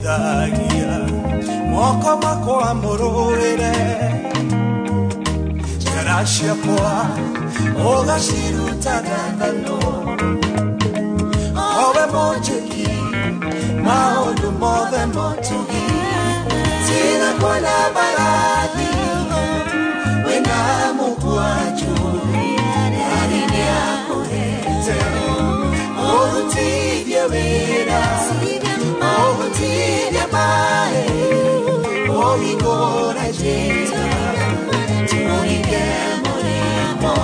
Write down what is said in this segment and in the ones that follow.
Dagia moko mako amorore Jarashia poa oga shiruta dandano Owe mojeki maodu mothe motugi Sina kwa na baradi Wena mukuaju Yarine ako hete Ohutivye wera Ohutivye mae Ohigora jeta Tuonike moremo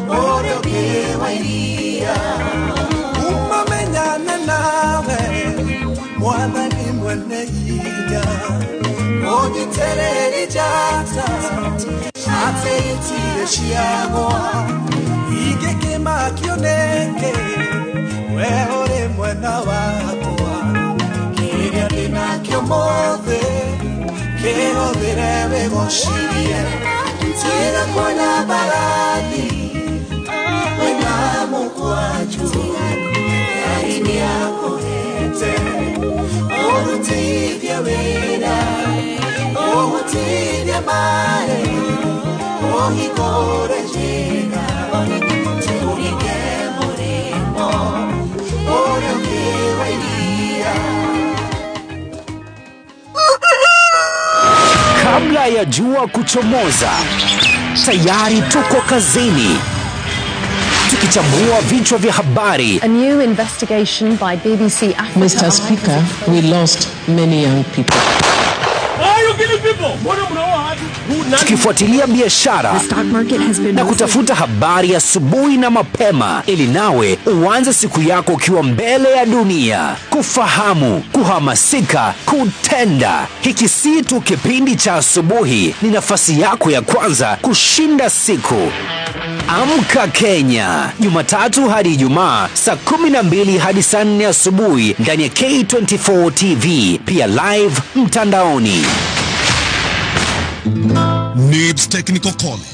Oroke wairia Umamenyana nawe Mwathani mwene hinya Onyitereri jata Ate itire shiagoa Igeke makioneke Weore mwena wakwa Kiria dinakio mothe Kero direbe goshirie Tira kona baradi Wena mukwaju Yarini yako hete Ohutivye wera Ohutivye mare Ohigore jega Turike moremo Oroke wairia Kabla ya jua kuchomoza, tayari tuko kazini. Tukichambua vichwa vya habari. A new investigation by BBC Africa. Mr. Speaker, we lost many young people. Tukifuatilia biashara na kutafuta habari asubuhi na mapema ili nawe uanze siku yako ukiwa mbele ya dunia. Kufahamu, kuhamasika, kutenda. Hiki si tu kipindi cha asubuhi, ni nafasi yako ya kwanza kushinda siku. Amka Kenya, Jumatatu hadi Ijumaa saa 12 hadi saa 4 asubuhi ndani ya K24 TV, pia live mtandaoni. NIBS Technical College.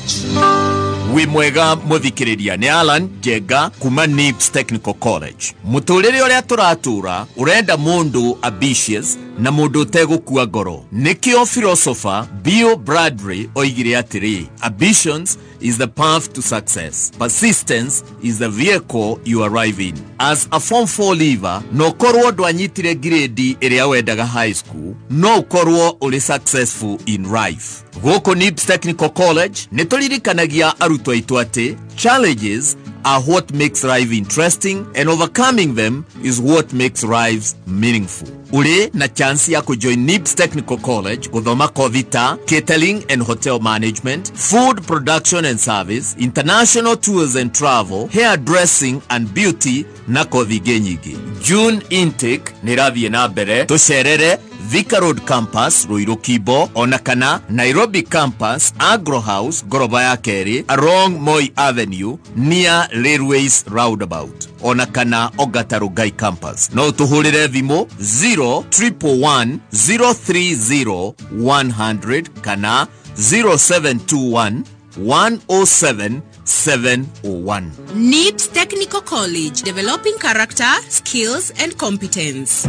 Wimwega muthikiriria ni Alan Jega kuma NIBS Technical College. Muturire uria turatura urenda mundu ambitious na mundu utegukua ngoro. Nikio philosopher Bill Bradbury oigire atiri, ambitions is the path to success. Persistence is the vehicle you arrive in. As a Form 4 leaver, no korwo dwanyitire grade iria wendaga high school, no korwo uli successful in life. Goko NIBS Technical College, nituririkanagia arutwo aitu ati, challenges are what makes life interesting and overcoming them is what makes lives meaningful. Ule na chance ya kujoin NIBS Technical College kuthoma kothi ta catering and hotel management, food production and service, international tours and travel, hairdressing and beauty na kothi genyigi. June intake nirathie na mbere, tucerere Thika Road Campus, Ruiru Kibo, onakana Nairobi Campus, Agro House, Goroba ya Keri, along Moi Avenue, near Railways Roundabout. Onakana Ogatarugai Campus. No tuhulire thimo 011-030-100 kana 0721-107-701. NIBS Technical College, developing character, skills and competence.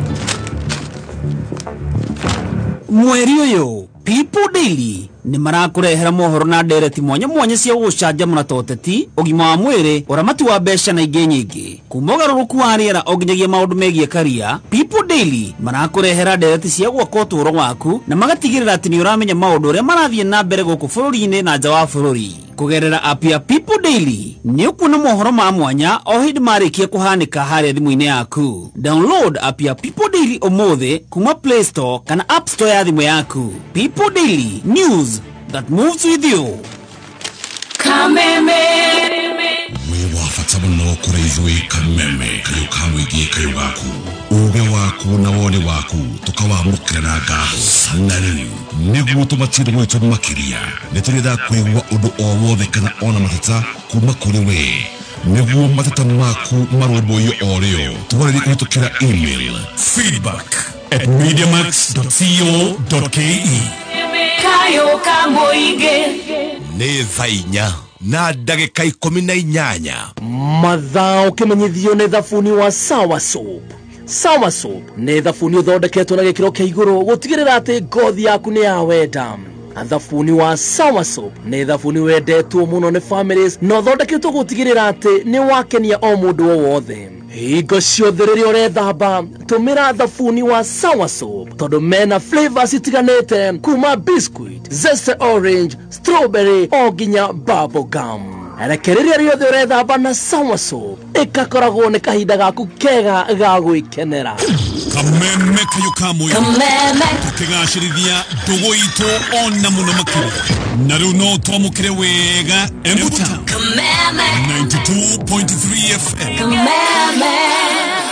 Mweri uyu People Daily ni marakurehera mohoro na ndereti mwanya cia gucanjamũra toteti ugima wa mwiri uramati wa besha na ingĩ nyingĩ kumogaruruku wa rĩera onginyagia maundu megie karia. People Daily marakurehera ndereti cia gwaka ũtũũro waku na magatigĩrĩra atĩ nĩ ũramenya maundu ũrĩa marathiĩ na mbere gũkũ bũrũri-inĩ na nja wa bũrũri. Kugerera app ya People Daily ni ukuona mohoro ma mwanya o hindi marĩkia kuhanĩka harĩa thimũ-inĩ yaku. Download app ya People Daily umuthi kuma Play Store kana App Store ya thimũ yaku. People Daily, news that moves with you. Kameme we wafata muno kuri izwe kameme kayo kamwigie kayo waku uge waku na wone waku tukawamukira na ngaho sanari niguo tumatire mwitu makiria neturida kwigwa undu o wothe kana ona matata kuma kuri we niguo matata maku marũmbũiyo orĩo tũgoreri kũhĩtũkĩra email feedback@mediamax.co.ke. Kayo kamũingĩ nĩ thaa 4 na ndagĩka 18 Madhao kimenyithio nĩ thabuni wa Sawa Soap. Sawa Soap nĩ thabuni ũthondeketwo na gĩkĩro kĩa igũrũ gũtigĩrĩra atĩ ngothi yaku nĩ ya wenda. Thabuni wa Sawa Soap nĩ thabuni wendetwo mũno nĩ families na ũthondeketwo gũtigĩrĩra atĩ nĩ wakenia o mũndũ o wothe. Hingo ciothe rĩrĩa ũrethamba tũmĩra thabuni wa Sawa Soap tondũ mena flavors itiganĩte kuma biscuit, zesty orange, strawberry o nginya bubble gum. Rekereria rĩothe ũrethamba na Sawa Soap ĩkakoragwo nĩ kahinda gaku kega ga gwĩkenera. Kameme kayo kamwe tukigashirithia ndugu itu ona muno makĩria na rĩu no twamũkĩre wega Embuta 92.3 FM. Kameme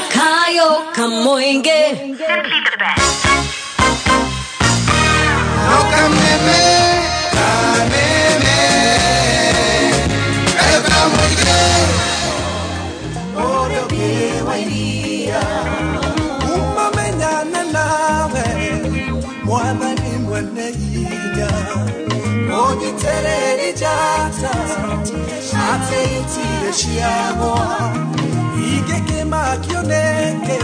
kayo kamoinge Tereri jata ate itire shiamoa igeke makioneke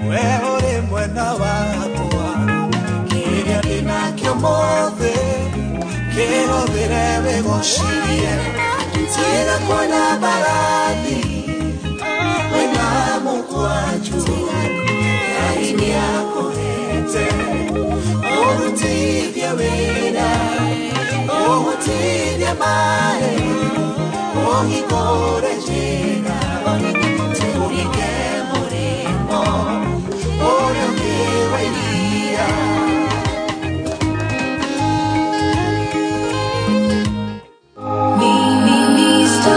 weore mwena wakoa kiria dina kiomothe kehothire goshirie tira kona baradi wena mukwaju aini yako hete orutivya wena oh tiene mare oh mi cuore llega turi che morimo ora che vai via.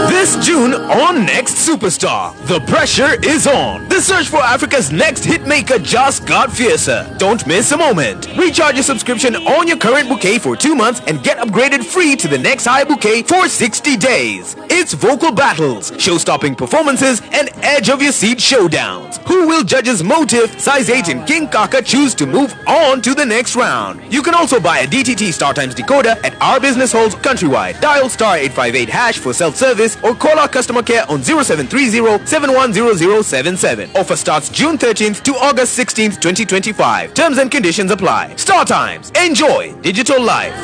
This June on Next Superstar, the pressure is on. The search for Africa's next hitmaker just got fiercer. Don't miss a moment. Recharge your subscription on your current bouquet for 2 months and get upgraded free to the next high bouquet for 60 days. It's vocal battles, show-stopping performances, and edge-of-your-seat showdowns. Who will judges Motive, Size 8, and King Kaka choose to move on to the next round? You can also buy a DTT StarTimes decoder at our business halls countrywide. Dial *858# for self-service or call our customer care on 0730-710077. Offer starts June 13th to August 16th, 2025. Terms and conditions apply. StarTimes. Enjoy digital life.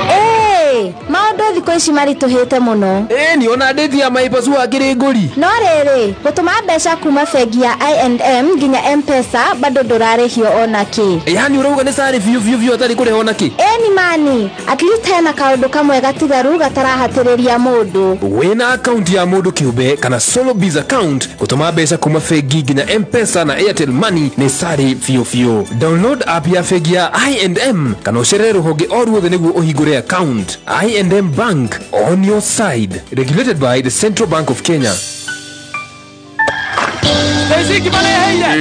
Hey, maũndũ thikũ ici maritũhĩte mũno. Ni ona ndethi ya maipasu akĩrĩ ngũri. No rĩrĩ, gũtũma mbeca kuma bengi ya I&M nginya M-Pesa bado ndũrarĩhio ona kĩ. Yani ũrauga nĩ sari biũ atarĩ kũrĩha ona kĩ? Ni mani, at least hena kaũndũ kamwe gatigaru gatarahatĩrĩria mũndũ. Wĩna account ya mũndũ kĩũmbe kana solo biz account, gũtũma mbeca kuma bengi nginya M-Pesa na Airtel Money nĩ sari biũ. Download app ya bengi ya I&M kana ũcerere rũhonge o ruothe nĩguo ũhingũre account. I&M Bank, on your side. Regulated by the Central Bank of Kenya.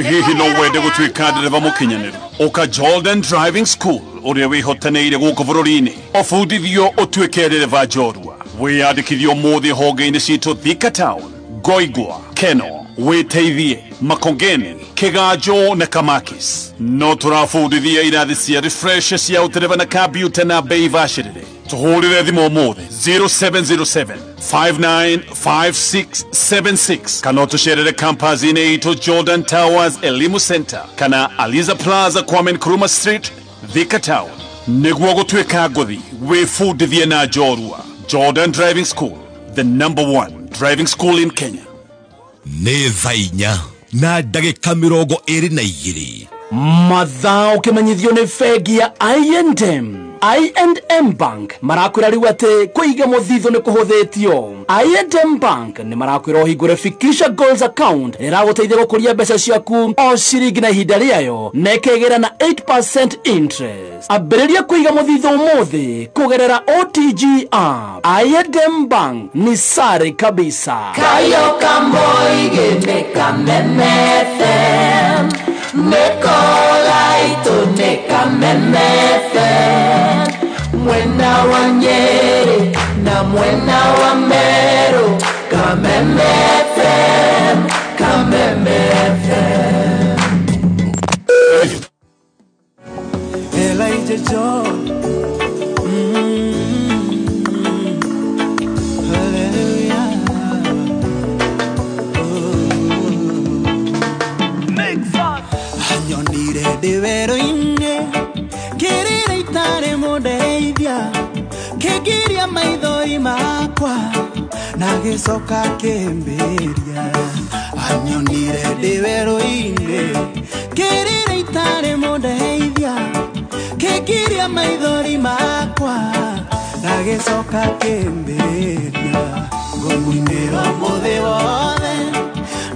Hihi no wende gũtuĩka ndereba mũkinyanĩru ũka Jordan Driving School ũrĩa wĩhotanĩire gũkũ bũrũri-inĩ ũbundithio ũtuĩke ndereba njorua. Wĩyandĩkithie ũmũthĩ honge-inĩ citũ Thika Town, Ngoigwa, Keno, Wĩteithie, Makongeni, Kĩganjo na Kamakis. No tũrabundithia irathi cia refresher cia ũtereba na kambiuta na bei bacĩrĩre. Tuhurire thimo ũmũthĩ 0707-595676 kana ũtũcerere campus-inĩ itũ Jordan Towers Elimu Center kana Aliza Plaza Kwame Nkrumah Street, Thika Town. Nĩguo gũtuĩka ngũthi wĩbundithie na njorua. Jordan Driving School, the #1 driving school in Kenya. Nĩ thaa 4 na ndagĩka 22 mathaa ũkĩmenyithio nĩ bengi ya I&M Bank marakwĩra rĩu atĩ kũiga mũthithũ nĩ kũhũthĩtio. I&M Bank nĩ marakwĩra ũhingũre Fikisha Goals account ĩragũteithia gũkũria mbeca ciaku o ciringi na ihinda rĩayo na ĩkĩgĩra na 8% interest. Ambĩrĩria kũiga mũthithũ ũmũthĩ kũgerera OTG app. I&M Bank ni sare kabisa. Kayo kamoige mekamemete Mekola ito mekamemete Mwena wa Nyeri na mwena wa Meru Kamemete Elijah John Hallelujah Anyonire ndĩwerũ-inĩ kĩrĩra itarĩ mũndeithia kĩngiria maithori makwa na gĩcoka kĩmbĩria. Anyonire ndĩwerũ-inĩ kĩrĩra itarĩ mũndeithia kĩngiria maithori makwa na gĩcoka kĩmbĩria. Ngũmũinĩra mũthĩ wothe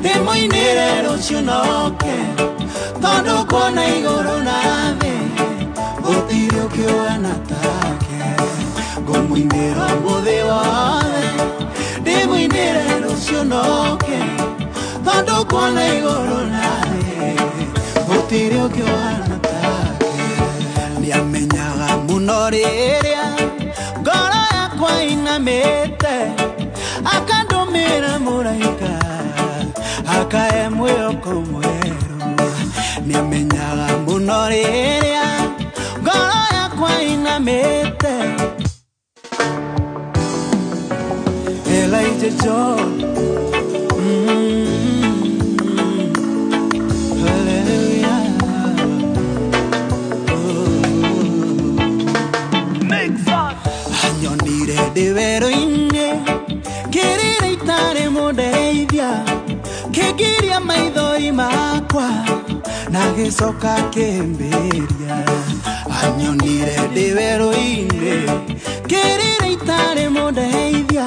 ndĩmũinĩre rũciũ noke tondũ kuona igũrũ na thĩ gũtirĩ ũkĩona take. Ngũmũinĩra mũthĩ wothe ndĩmũinĩre rũciũ noke tondũ kuona igũrũ na thĩ gũtirĩ ũkĩona take. Nĩamenyaga mũno rĩrĩa ngoro yakwa inamĩte akandũmĩra mũraika akahe mwĩhoko mwerũ. Nĩamenyaga mũno rĩrĩa ngoro yakwa inamĩte. Elijah John, hallelujah. Anyonire ndĩwerũ-inĩ kĩrĩra itarĩ mũndeithia kĩngiria maithori makwa na gĩcoka kĩmbĩria. Anyonire ndĩwerũ-inĩ kĩrĩra itarĩ mũndeithia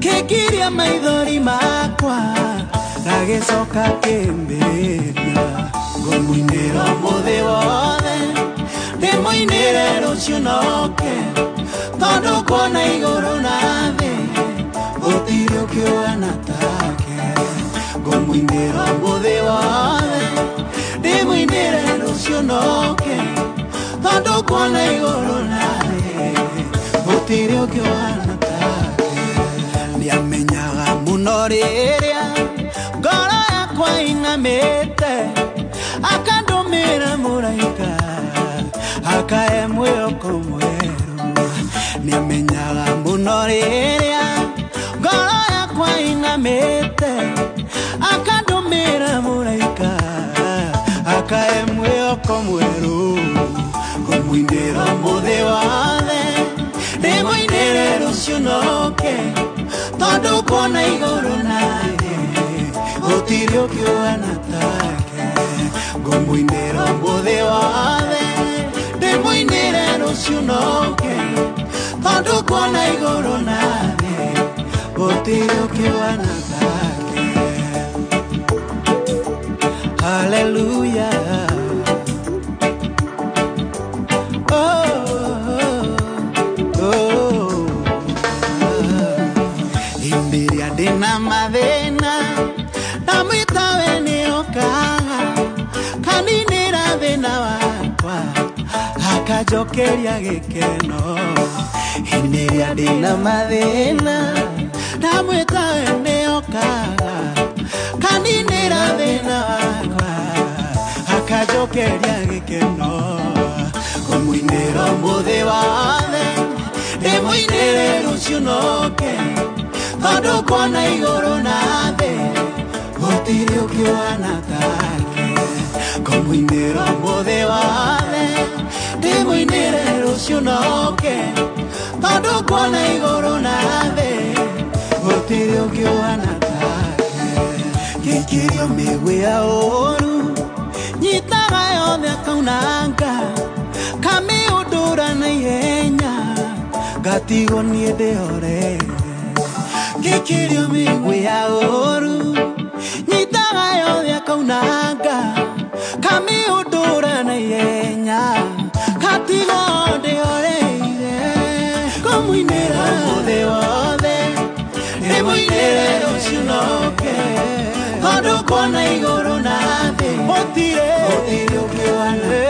kĩngiria maithori makwa na gĩcoka kĩmbĩria. Ngũmũinĩra mũthĩ wothe ndĩmũinĩre rũciũ noke tondũ kuona igũrũ na thĩ gũtirĩ ũkĩona take. Ngũmũinĩra mũthĩ wothe ndĩmũinĩre rũciũ noke tondũ kuona igũrũ na thĩ gũtirĩ ũkĩona take. Nĩamenyaga mũno rĩrĩa ngoro yakwa inamĩte akandũmĩra mũraika akahe mwĩhoko mwerũ. Nĩamenyaga mũno rĩrĩa ngoro yakwa inamĩte akandũmĩra mũraika akahe mwĩhoko mwerũ. Ngũmũinĩra mũthĩ wothe ndĩmũinĩre rũciũ noke tondũ kuona igũrũ na thĩ gũtirĩ ũkĩona take. Ngũmũinĩra mũthĩ wothe ndĩmũinĩre rũciũ noke tondũ kuona igũrũ na thĩ gũtirĩ ũkĩona take. Hallelujah. Imbiria ndĩna mathĩna ndamwĩta we nĩokaga kaninĩra thĩna wakwa akanjokeria gĩkeno. Imbiria ndĩna mathĩna ndamwĩta we nĩokaga kaninĩra thĩna wakwa akanjokeria gĩkeno. Ngũmũinĩra mũthĩ wothe ndĩmũinĩre rũciũ noke tondũ kuona igũrũ na thĩ gũtirĩ ũkĩona take. Ngũmũinĩra mũthĩ wothe ndĩmũinĩre rũciũ noke tondũ kuona igũrũ na thĩ gũtirĩ ũkĩona take. Gĩkĩrio mĩgwĩ ya ũũru nyitaga yothe akaunanga kamĩũndũra na ihenya ngatigwo niĩ ndĩhorere. Gĩkĩrio mĩgwĩ ya ũũru nyitaga yothe akaunanga kamĩũndũra na ihenya ngatigwo ndĩhoreire. Ngũmũinĩra mũthĩ wothe ndĩmũinĩre rũciũ noke tondũ kuona igũrũ na thĩ gũtirĩ ũkĩona.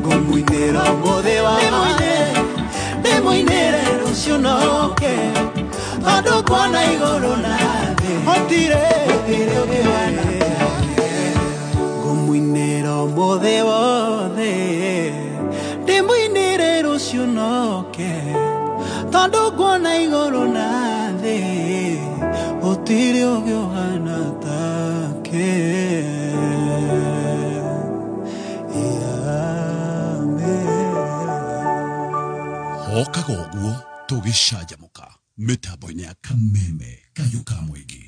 Ngũmũinĩra mũthĩ wothe ndĩmũinĩre rũciũ noke tondũ kuona igũrũ na thĩ gũtirĩ ũkĩona. Ngũmũinĩra mũthĩ wothe ndĩmũinĩre rũciũ noke tondũ kuona igũrũ na thĩ gũtirĩ ũkĩona take. okaga ũguo tũgĩcanjamũka mĩtambo-inĩ ya Kameme kahiũ ka mũingĩ.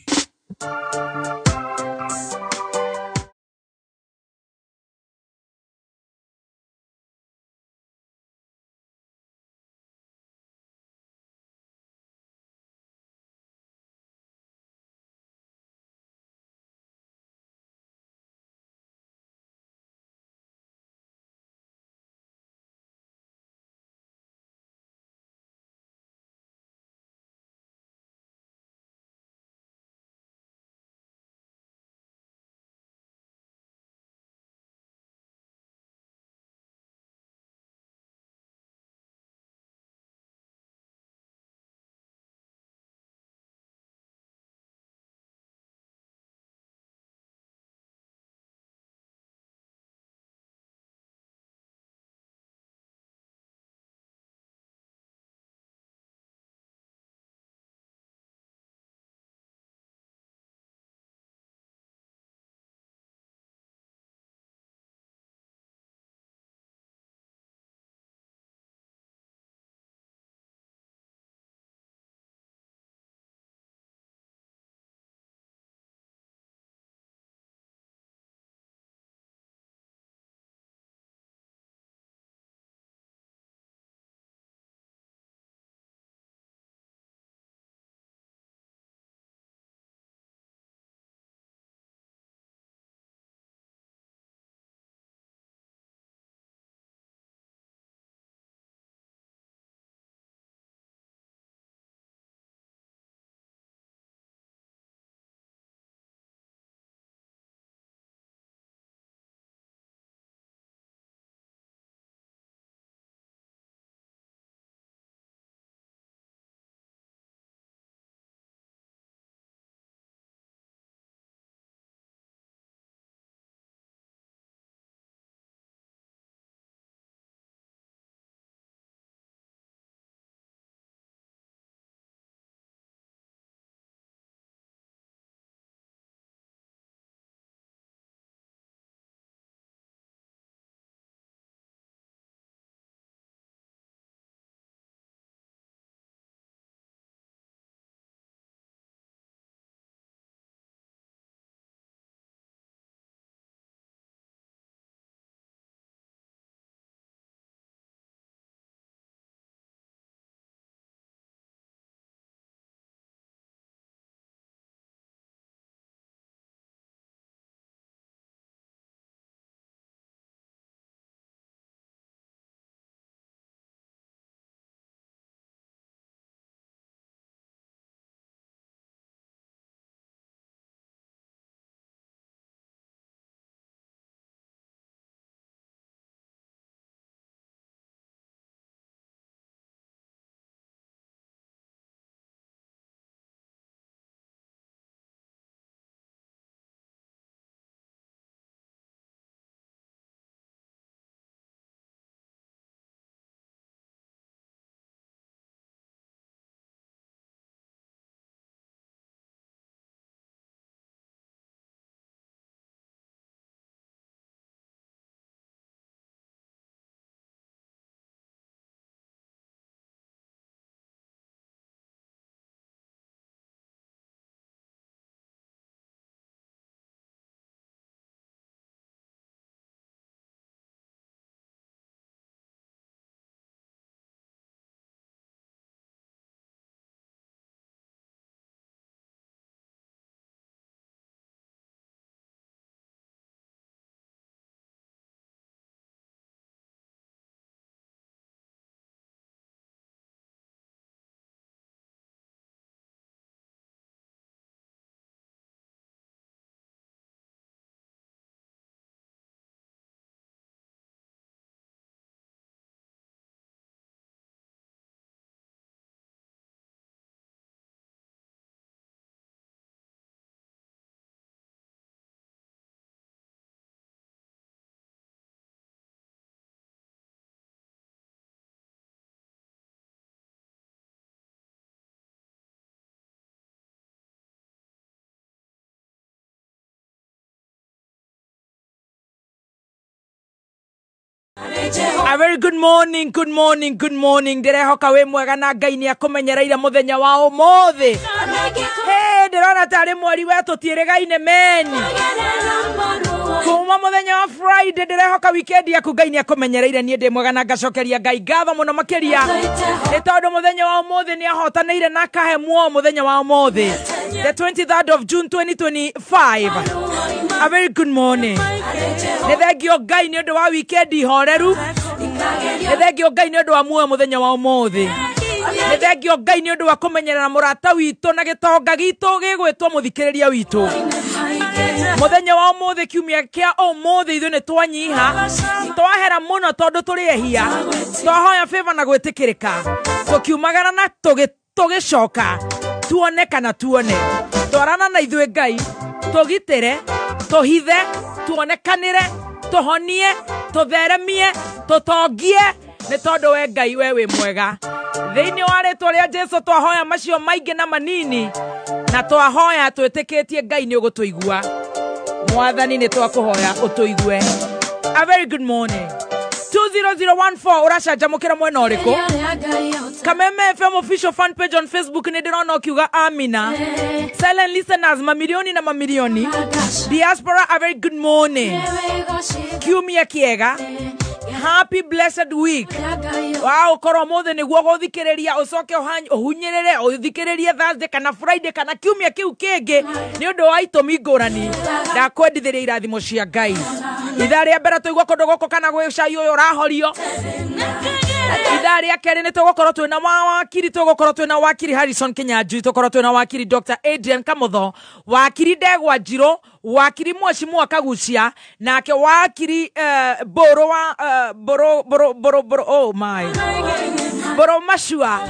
A very good morning, good morning, good morning. Ndirehoka we mwega na Ngai ni akumenyereire muthenya wa umuthi. Hey, ndirona tari mweri wetu tieregaine meni. Kuma muthenya wa Friday ndirehoka weekend yaku Ngai ni akumenyereire nie ndi mwega na ngacokeria Ngai ngatho muno makiria. Ni tondu muthenya wa umuthi ni ahotanire na kahe muo muthenya wa umuthi. The 23rd of June 2025. A very good morning. Ni thengio Ngai ni undu wa weekend horeru. Ni thengio Ngai ni undu wa muo muthenya wa umuthi. Ni thengio Ngai ni undu wa kumenyerera murata witu na gitonga gitu gigwitwo muthikiriria witu. Muthenya wa umuthi kiumia kia umuthi ithu ni twanyiha twahera muno tondu turi ehia twahoya favor na gwitikirika tukiumagara na tugicoka tuone kana tuone twarana na ithuĩ Ngai tugitire tuhithe tuonekanire tuhonie tutheremie tutongie ni tondu we Ngai we wi mwega thiini wa ritwa ria Jesu twahoya macio maingi na manini na twahoya twitikitie Ngai ni ugutuigua mwathani ni twakuhoya utuigue. A very good morning. 20014 urachanjamukira mwena uriku Kameme FM official fan page on Facebook ni ndirona ukiuga amina. Silent listeners mamilioni na mamilioni. Diaspora, a very good morning. Kiumia kiega. Happy blessed week. Wow, koro mothe niguo guthikiriria ucoke uhunyerere uthikiririe Thursday kana Friday kana kiumia kiu kingi ni undu wa itumi ngurani ndakwendithiria irathimo cia Ngai. Ithaa ria mbere tuigua kundu guku kana gwi cai uyu urahorio. Ithaa ria keri ni tugukorwo twina wakiri tugukorwo twina wakiri Harrison Kinyanjui tugukorwo twina wakiri Dr. Adrian Kamotho wakiri Ndegwa Njiro wakiri Mwecimu Akagucia nake wakiri Boro wa Boro oh my Boro Mashua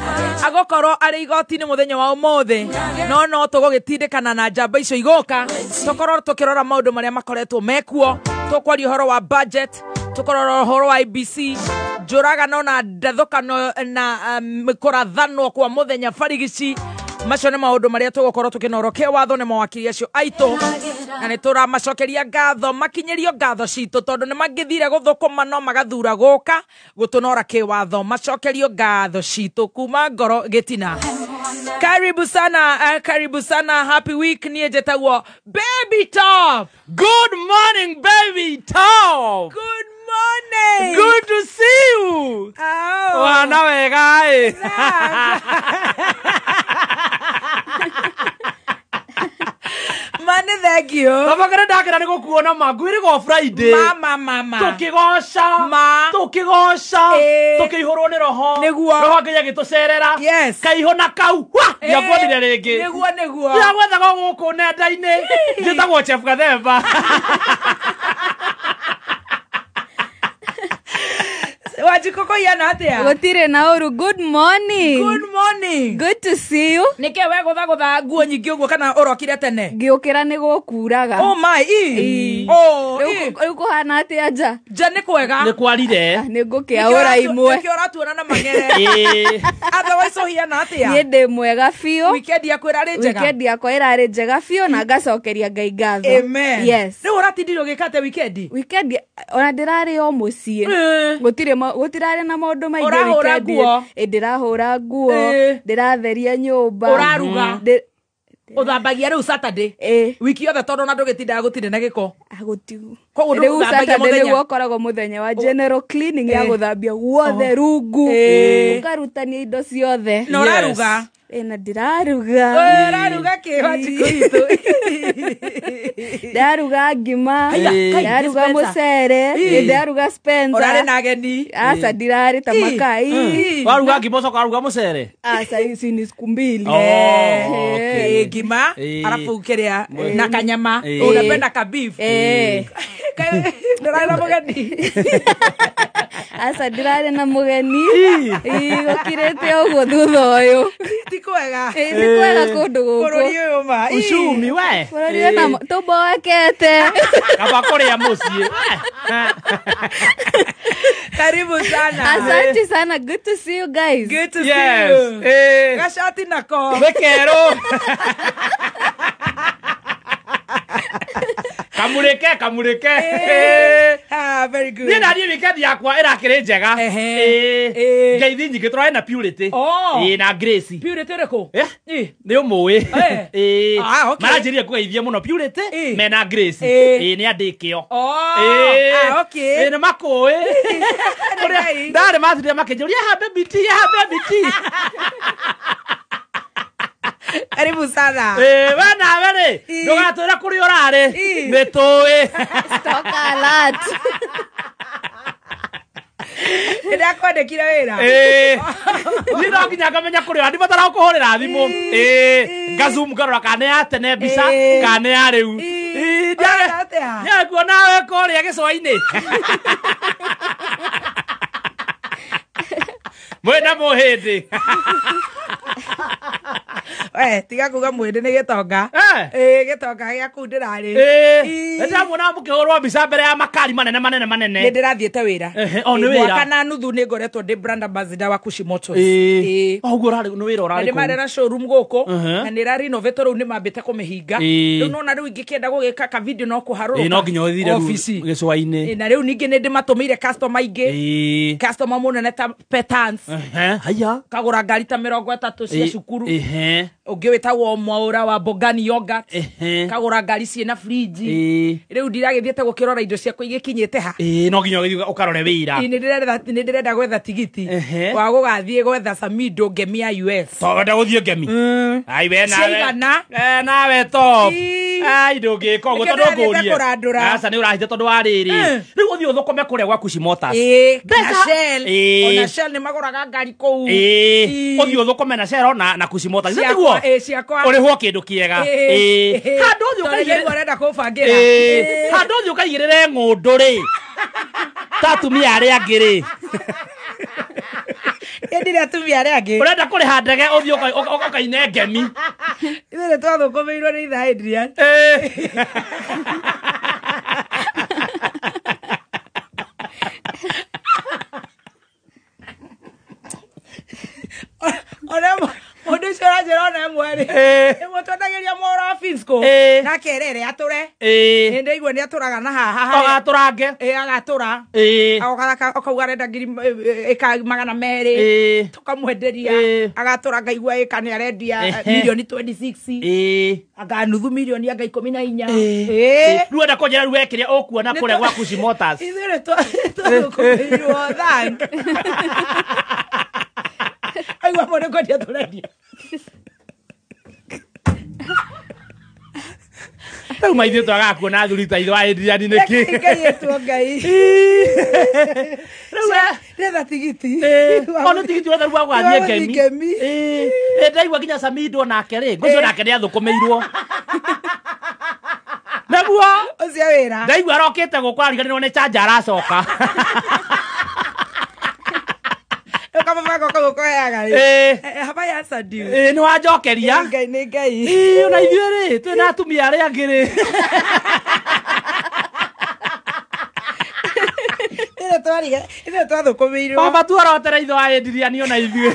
agokorwo ari igoti-ini muthenya wa umuthi no tugugitindikana na njamba icio igoka tukorwo tukirora maundu maria makoretwo mekuo tukwaria horo wa budget tukorora horo wa IBC njuragano na ndathukano na mikurathanwo kwa muthenya barigici macio nĩ maũndũ marĩa tũgũkorwo tũkĩnorokia watho nĩ mawakiri acio aitũ na nĩ tũramacokeria ngatho makinyerio ngatho citũ tondũ nĩ mangĩthire gũthũkũma no magathura gũka gũtũnora kĩwatho macokerio ngatho citũ kuma ngoro gĩtina. Karibu sana, happy week. Niye jetagwo Baby Top. Good morning, Baby Top. Good morning. Good to see you. Oh. Wana wega eh. Mane thank you. Baba kana ndakira ni gukuona magwiri go Friday. Mama. Tukigosha. Tukigosha. Tukihurwo ni roho. Roho nginya gitucerera. Yes. Kaiho na kau. Ya gwethire ringi. Niguo. Ya gwetha guku nenda-ini. Njitagwo Chef Gathemba. Wajikoko yana atia. Gotire na uru. Good morning. Good morning. Good to see you. Nike we gutha nguo nyingi uguo kana urokire tene. Ngiukira ni gukuraga. Oh my. Riu kuhana atia nja. Nja ni kwega. Ni kwarire. Ni ngukiaura imwe. Nike uratuona na magere. Otherwise hiana atia. Ni ndi mwega biu. Weekend yakwa irari njega. Weekend yakwa irari njega biu na ngacokeria Ngai ngatho. Amen. Yes. Riu uratindiro gikate weekend. Weekend ona ndirari o mucii. Gutirare na maundu maingi weekend. Ndirahura nguo. Ndiratheria nyumba. Uraruga. Uthambagia riu Saturday. Wiki yothe tondu na ndugitindaga gutire na giko. Agutigu. Koguo riu Saturday ni gukoragwo muthenya wa general cleaning ya guthambia guothe rungu. Ukarutania indo ciothe. No raruga. Na ndiraruga. Raruga ki wajiko itu. Ndaruga ngima. Ndaruga mucere. Ndaruga Spencer. Urare na ageni. Asa ndirari ta makai. Waruga ngima so karuga mucere. Asa ici ni siku mbili. Okay. Ngima alafu ukiria na kanyama. Unapenda ka beef. Ndirari na mugeni. Asa ndirari na mugeni. Gukirite uguo thutha uyu. Kwega. Ni kwega kundu guku. Bururi uyu ma. Ucumi we. Bururi na tuboekete. Kaba kuria mucii. Karibu sana. Asante sana. Good to see you guys. Good to see you. Gashati nako. Bekero. Kamureke. Very good. Ni na ni weekend yakwa irakire njega. Ngeithi nyingi turahe na Purity. Na Grace. Purity reko? Ni umuwi. Maranjirie kugeithia muno Purity mena Grace. Ni andikio. Okay. Ni makuwi. Ndare mathire makinjuria baby tea, baby tea. Karibu sana. Wana were. Ndugatwira kuri urare. Nitui. Stock alert. Ndakwandikira wira. Ni no nginya ngamenya kuri andi batara kuhurira thimu. Ngazoom ngarora kana ya tene mbica kana ya riu. Ya kuona we kuria gicwa-ini. Mwena muhindi. Tiga kuga mwende ni gitonga. Gitonga gia ku ndirari. Ndamwona mukihurwo mbica mbere ya makari manene. Ni ndirathiete wira. Ni wira. Mwaka na nuthu ni ngoretwo ndi brand ambassador wa Kushimoto. Oguo urari ni wira urari. Ndi marera showroom guku na ni rari innovator ru ni mambite kumihinga. Riu nona riu ingikienda gugika ka video no kuharura. No nginya uthire office gicwa-ini. Na riu ningi ni ndimatumire customer ingi. Customer munene ta Petans. Haya. Kagura ngari ta 30 cia cukuru. Ungi witagwo Mwaura wa Bogani Yogurt. Kagura ngari ciena fridge. Riu ndiragithiete gukirora indo ciakwa igikinyite ha. No nginya uthire ukarore wira. Ni ndirenda gwetha tigiti wa gugathie gwetha Samido ngemi ya US. Tonda guthie ngemi. Ai we nawe. Nawe top. Ai ndungika uguo tondu ngurie. Asa ni urahite tondu wa riri. Riu uthie uthokome kuria gwa Kushimotas. Ona Shell ni maguraga ngari kou. Uthie uthokome na Shell na Kushimotas. Niguo. Ciakwa. Urihwo kindu kiega. Handu uthie ukaigire urenda kubangira. Handu uthie ukaigirire ngundu ri. Tatumia aria angiri. Ndire atumia aria angi. Urenda kuriha ndege uthie ukaine ngemi. Ithure twathukumiirwo ni itha Adrian. Mundu ucio aranjira ona mweri. Imwe twendagiria mora Finsco. Na kerere ature. Ninde igwe ni aturaga na haha. Agaturange. Agatura. Akauga arenda ngiri eka 200. Tukamwenderia. Agaturanga igwe eka ni arendia milioni 26. Aga nuthu milioni anga 14. Riu enda kunjira riu wekiria ukuona kuria gwa Kushimotas. Ithure twakumirwo thank. Aigua mwene kwendia turendia. Riu maithiĩ twagakuona thuri ta itho Adrian nĩkĩ. Ngai etwo Ngai. Retha tigiti. Ona tigiti wetha rwa gwathie ngemi. Ndaigua nginya Samido nake rĩ. Ngũcio nake nĩ athũkũmĩirwo. Naguo ucio wĩra. Ndaigua arokĩte gũkũ ariganĩrwo nĩ charger aracoka. Kama koko koyaga haba ya sadiu ni wanjokeria ngai ni ngai ona ithuĩ rĩ twĩ na atumia arĩa angĩ rĩ ĩno twathukumiirwo baba tuorotera itho wa Adrian ona ithuĩ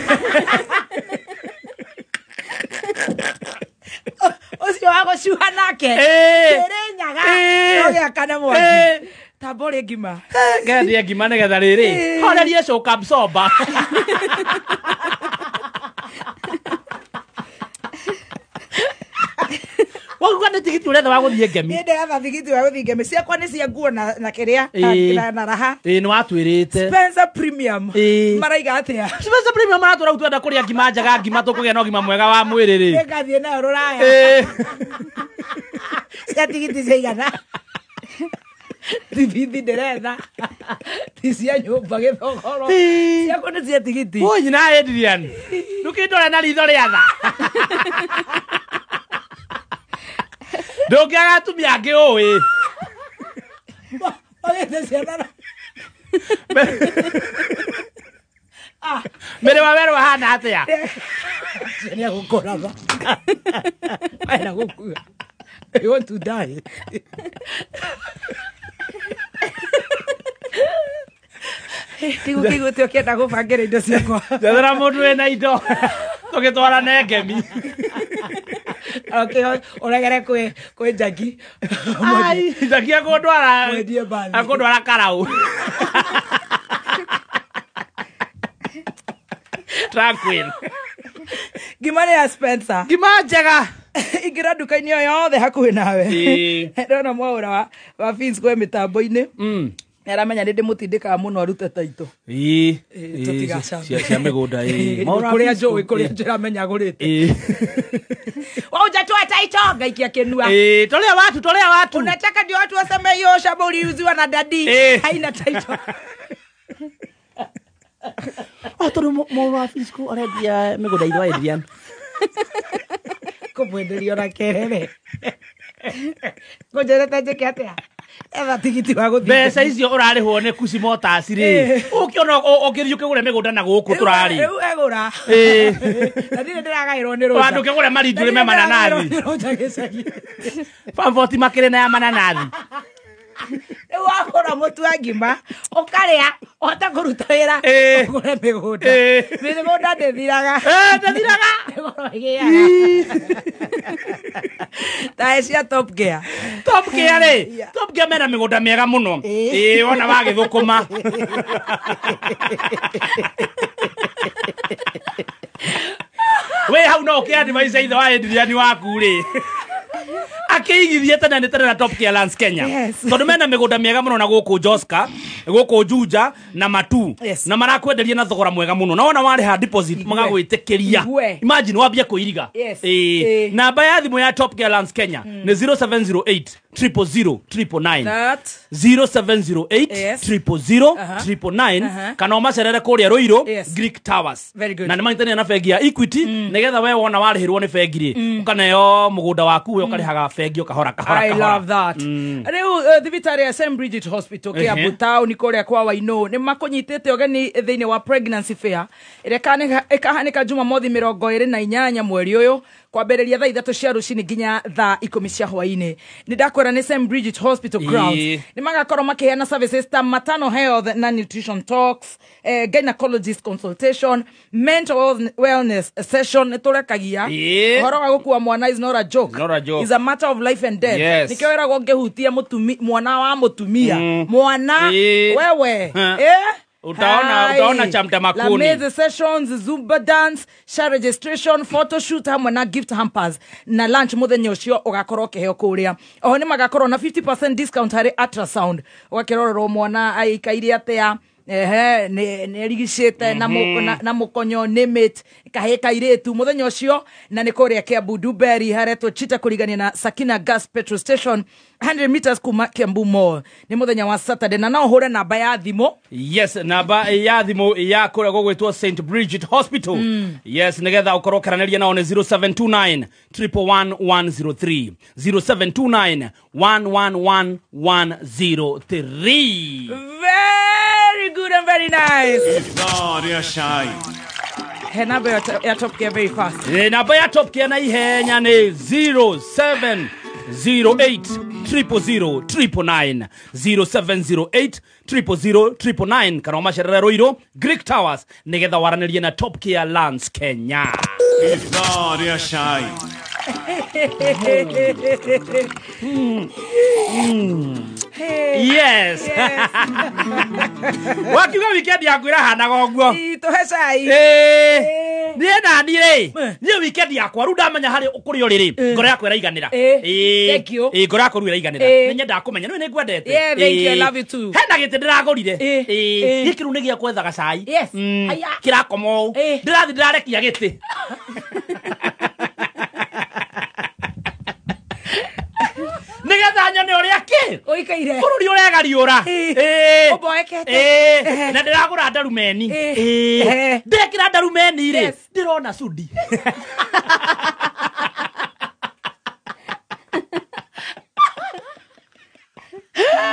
ucio wa gũcuha nake nyaga ogĩakana mwaki tabore ngima ngendie ngima nĩgetha rĩrĩ horerie coka absorber waguga nĩ tigiti ũretha wa gũthiĩ ngemi. Nĩ ndĩretha tigiti wa gũthiĩ ngemi ciakwa nĩ cia nguo na kĩrĩa na raha. Nĩ watwĩrĩte Spencer Premium maraiga atĩa? Spencer Premium maratwĩra rĩu twenda kũrĩa ngima njega, ngima tũkũgĩa na ũgima mwega wa mwĩrĩ rĩ. Ngathiĩ nayo rũraya. Cia tigiti ciigana? Tibithi nderetha tisia nyumba githogoro ciakwa nĩ cia tigiti. Woi na Adrian ndũkĩndore na ritho rĩa tha ndũngĩaga atumia angĩ ũĩ ogete ciana mere wa werũ hana atĩa nĩ agũkũratha wena gũkua I want to die. Tigu kigu tio kienda gubangira indo ciakwa. Thera mundu wena indo. Tugitwara ne ngemi. Okay, oregere kwe Jackie. Ai, Jackie akondwara karau. Tranquil. Gimane ya Spencer. Gima njega. Igira duka-inĩ o yothe hakuhĩ nawe. Ndona mwaura wa Fins kwe mitambo-inĩ. Aramenya nĩ ndĩmũtindĩkaga mũno arute taito. Cia mĩgũnda kũrĩa njũĩ kũrĩa njĩramenya agũrĩte. Waujatoa taito ngaikia kĩnua. Tolea watu. Unataka ndio watu waseme hiyo shamba uliuziwa na dadi. Haina taito. Tondũ mwaura wa Fins kũ arendia mĩgũnda itho Adrian. Kũmwenderio na kerere. Kũnjerete njĩke atĩa? Eva tigiti wa guthi. Mbeca icio ũrarĩhwo nĩ Kusi Motors rĩ. Ũkĩona ũkĩthiĩ ũkĩgũre mĩgũnda na gũkũ tũrarĩ. Rĩu egũra. Na ndĩrĩ ndĩragaĩrwo nĩ Roja. Andũ kĩgũre marindũrĩ me mananathi. Famfoti makĩrĩ na ya mananathi. Rĩu wakora mũtu wa ngima ũkarĩa ũhota kũruta wĩra ũgũre mĩgũnda. Mĩgũnda ndĩthiraga. Ndĩthiraga. Ta cia Top Gear. Top Gear rĩ. Top Gear mena mĩgũnda mĩega mũno. Ona wagĩthũkũma. We hau no ũkĩadvise ithe wa Adrian waku rĩ. Akĩigithie tene na Top Gear Lands Kenya. Tondũ mena mĩgũnda mĩega mũno na gũkũ Joska, gũkũ Juja na Matu. Na marakwenderia na thogora mwega mũno. Na wona warĩha deposit magagwĩtĩkĩria. Imagine wambia kũiriga. Namba ya thimũ ya Top Gear Lands Kenya nĩ 0708 000 999. 0708 000 999. Kana ũmacerere kũrĩa Ruiru Greek Towers. Na nĩmanyitania na bengi ya Equity nĩgetha we wona warĩhĩrwo nĩ bengi rĩ ũkaneo mũgũnda waku we ũkarĩhaga bengi ũkahora kahora. I love that. Rĩu thibitarĩ ya St Bridget Hospital Kiambu Town kũrĩa kwa Wainũ nĩ makũnyitĩte ũgeni thĩinĩ wa pregnancy fair ĩrĩa ĩkahanĩka Jumamothi 28 mweri ũyũ kwambĩrĩria thaa 3 cia rũcinĩ nginya thaa 10 cia hwaĩ-inĩ. Nĩ ndakwĩra nĩ St Bridget Hospital grounds. Nĩ magakorwo makĩheana services ta maternal health na nutrition talks, gynecologist consultation, mental wellness session. Nĩtũrekagia ũhoro wa gũkua mwana is not a joke. It's a matter of life and death. Nĩkĩo wĩragwo ngĩhutia mwana wa mũtumia mwana wewe utaona chamta makuni. La sessions, Zumba dance, share registration, photo shoot hamwe na gift hampers na lunch muthenya ucio ugakorwo kiheo kuria. Oho ni magakorwo na 50% discount hari ultrasound. Wakirorwo mwana aikaire atia nĩ rigicĩte na mũkonyo nĩmit kahĩka iretu muthenya ũcio na nĩ kũrĩa Kiambu Duberry haretwo Chita kũrigania na Sakina Gas Petrol Station 100 meters kuma Kiambu Mall. Nĩ muthenya wa Saturday na no ũhũre namba ya thimũ. Yes, namba ya thimũ ya kũrĩa gũgwĩtwo St Bridget Hospital. Yes, nĩgetha ũkorwo ũkaranĩria nao nĩ 0729 111 103 0729 111 Very good and very nice. Gloria Shai. He namba ya Top Gear very fast. Namba ya Top Gear na ihenya ni 0708 000 999 0708 000 999 kana macerere Ruiru Greek Towers nigetha waranĩrie na Top Gear Lands Kenya. Gloria Shai. Yes. Wakiuga weekend yaku irahanaga ũguo. Tuhe cai. Niĩ na niĩ rĩ. Niĩ weekend yakwa rĩu ndamenya harĩ ũkũrĩa rĩrĩ. Ngoro yakwa ĩraiganĩra. Thank you. Ngoro yakwa rĩu ĩraiganĩra. Nĩnyenda kũmenya nĩ ngwendete. Yeah, thank you. I love you too. Hena gĩtĩ ndĩragũrire. Gĩkĩ rĩu nĩ gĩa kwethaga cai. Yes. Kĩrakoma ũũ. Ndĩrathi ndĩrarekia gĩtĩ. Nigetha nyone ũrĩa kĩ ũikaire bũrũri ũregariũra ũmboekete na ndĩragũra ndarumeni ndekĩra ndarumeni rĩ ndĩrona cudi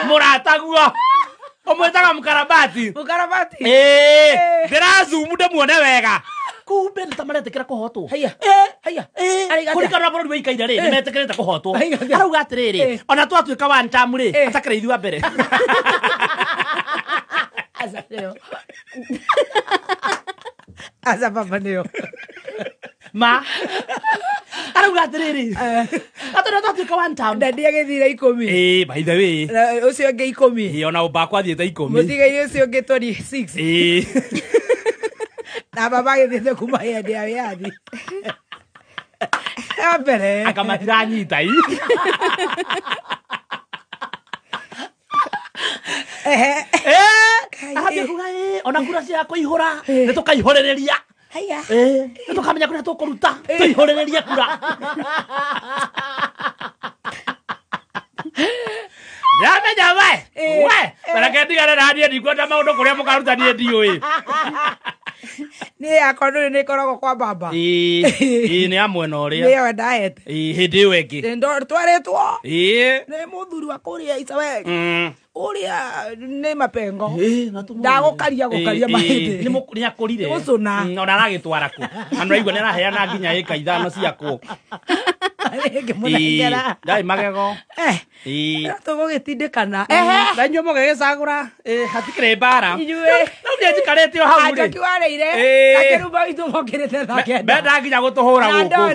mũrataguo ũmwĩtaga mũkarabati ndĩrazumu ndĩmuone wega kumbe nĩtamaretĩkĩra kũhotwo kũringana na bũrũri wĩikaire rĩ nĩmetĩkĩrĩte kũhotwo arauga atĩrĩrĩ ona twatuĩka one term rĩ atakĩra ithuĩ wa mbere Asa papa nĩyo ma arauga akiuga atiriri atona tatuika one town ndandi agithira 10 by the way ucio ngi 10 ona ubakwa athiete 10 mutigaire ucio ngi 26 na baba githite kuma hende ya wiathi ambere akamatira nyita ona kura cia kuihura ni tukaihorereria haya ni tukamenya kuria tukuruta tuihorererie kura ndamenya we barake ndigane na niĩ ndikwenda maũndũ kũrĩa mũkaruta niĩ ndiũĩ nĩ yakwa ndũrĩ nĩ ikoragwo kwa baba nĩ ya mwena ũrĩa nĩyo ndahete hĩndĩ ĩyo ĩngĩ twarĩtwo nĩ mũthuri wa kũrĩa Isabel ũrĩa nĩ mapengo ndagũkaria mahĩndĩ nĩ akũrire gũcũna ona aragĩtwara kũ andũ aigua nĩ araheana nginya ĩka ithano ciakwo ndarĩ magego tũgũgĩtindĩkana na inyuĩ mũgĩgĩcagũra hatikĩrĩ mbara rĩu nĩ njikarĩte o hau rĩ akiwarĩire akĩrumba witũ mokĩrĩte thaa kenda mbenda nginya gũtũhũra gũkũ rĩu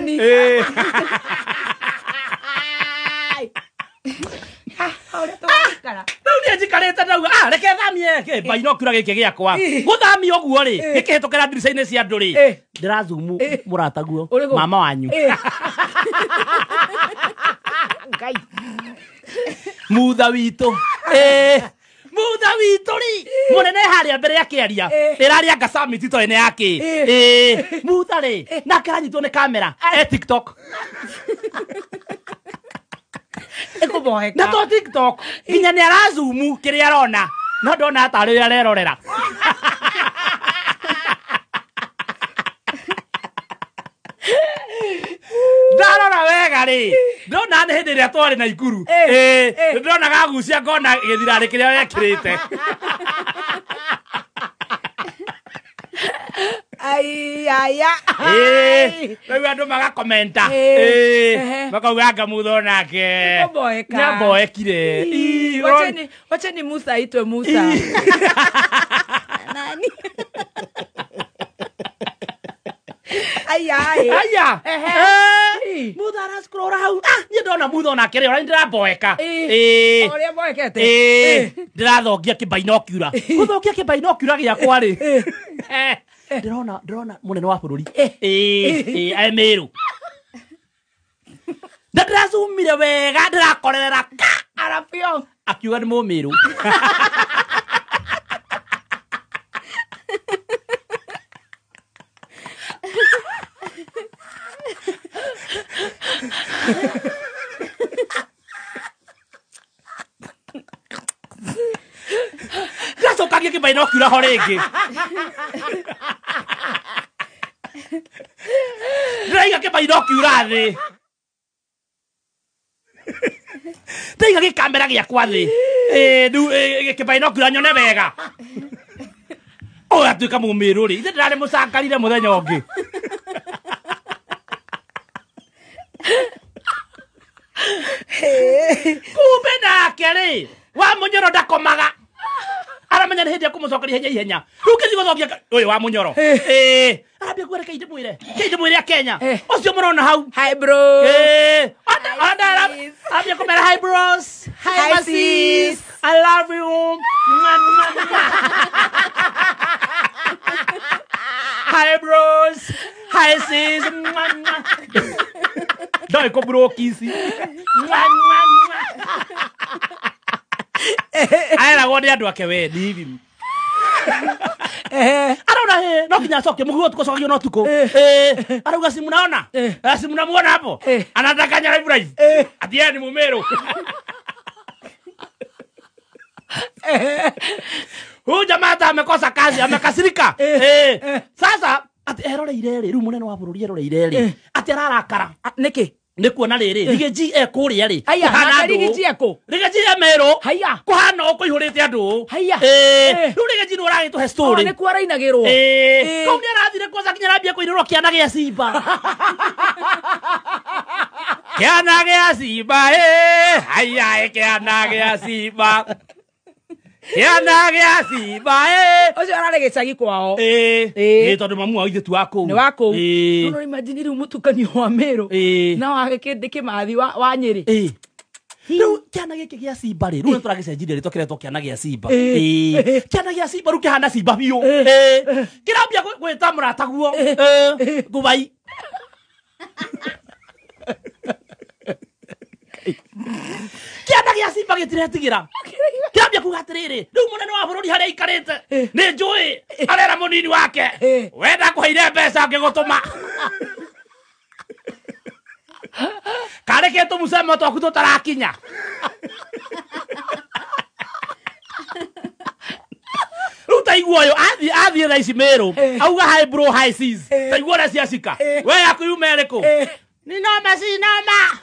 nĩ njikarĩte ndauga reke thamie bainokura gĩkĩ gĩakwa gũthamia ũguo rĩ gĩkĩhĩtũkĩra ndirica-inĩ cia andũ rĩ ndĩrazumu mũrataguo mama wanyu mutha witũ mutha witũ rĩ mũnene harĩa mbere akĩaria ĩraria ngasamiti to ene yake mutha rĩ nake aranyitwo nĩ kamera TikTok ĩkũboeka na to TikTok nginya nĩ arazumu kĩrĩa arona no ndona atarĩ ũrĩa arerorera ndarora wega rĩ ndona nĩ hĩndĩ ĩrĩa twarĩ na ikuru ndona gagucia ngona gĩthirarĩ kĩrĩa wekĩrĩte ayaya rĩu andũ magakomenta makauga anga mutha onake nĩamboekire wacheni Musa aitwe Musa nani aya mutha arascroll hau niĩ ndona mutha onake rĩ ona ndĩramboeka ũrĩa mboekete ndĩrathongia kĩbainokura gũthongia kĩbainokura gĩakwa rĩ ndĩrona mũnene wa bũrũri Emĩrũ ndĩrazumire wega ndĩrakorerera arabio akiuga nĩ mũmĩrũ ngacokagia kĩbainokura ho rĩngĩ ndĩraiga kĩbainokura thĩ ndĩraiga gĩkamera gĩakwa thĩ kĩbainokura nyone wega ũyũ atuĩka mũmĩrũ rĩ ithe ndĩrarĩ mũcangarire mũthenya ũngĩ kumbe nake rĩ wa Munyoro ndakomaga aramenya nĩ hĩndĩ ya kũmũcokeria ihenya rĩu kĩthi gũthongia ũyũ wa Munyoro arambia kuga reke ndĩmwĩre Kenya ũcio mũrona hau hi bro arambia kũmera hi bros hi masis I love you hi bros hi sis ndoĩ kũmbrokisi aeragwo nĩ andũ ake wendi hivi arona no nginya acoke mũguo tukocokagio no tuko arauga si mnaona si mnamuona hapo anataka live ati yeye ni Mũmĩrũ huyu jamaa hata amekosa kazi amekasirika sasa ati eroreire rĩ rĩu mũnene wa bũrũri eroreire rĩ ati ararakara nĩkĩ nĩ kuona rĩrĩ Rigathi kũrĩa rĩ Rigathi Emĩrũ kũhana ũkũihũrĩte andũ rĩu Rigathi nĩ ũragĩtũhe story nĩ kwarainagĩrwo kau nĩ arathire kwanza kinya arambia kũinũrwo kĩana gĩa Simba kĩana gĩa Simba kĩana gĩa Simba Kiana gĩa Simba Ucio ararĩ gĩcagi kwao. Tondũ mamu wao ithe tu wako. Nĩ wako. No imagine rĩu mũtukanio wa Meru na wa Kĩmathi wa Nyĩrĩ. Rĩu kĩana gĩkĩ gĩa Simba rĩ, rĩu nĩ tũragĩcenjirie tũkĩretwo kĩana gĩa Simba. Kĩana gĩa Simba rĩu kĩhana Simba biũ. Kĩrambia gwĩta mũrataguo. Ngũbai. Kĩana gĩa Simba gĩtiretigĩra. Kĩrambia kuga atĩrĩrĩ, rĩu mũnene wa bũrũri harĩa aikarĩte nĩ njũĩ arera mũnini wake wenda kũheire mbeca ngĩgũtũma. Kareke tũmucemo twaku tũtarakinya. Rĩu taigua ũyũ athiĩ thaa ici Meru auga hi bro hi sis. Taigua ũrĩa ciacika. We yaku yume ĩrĩkũ? Ni noma si noma.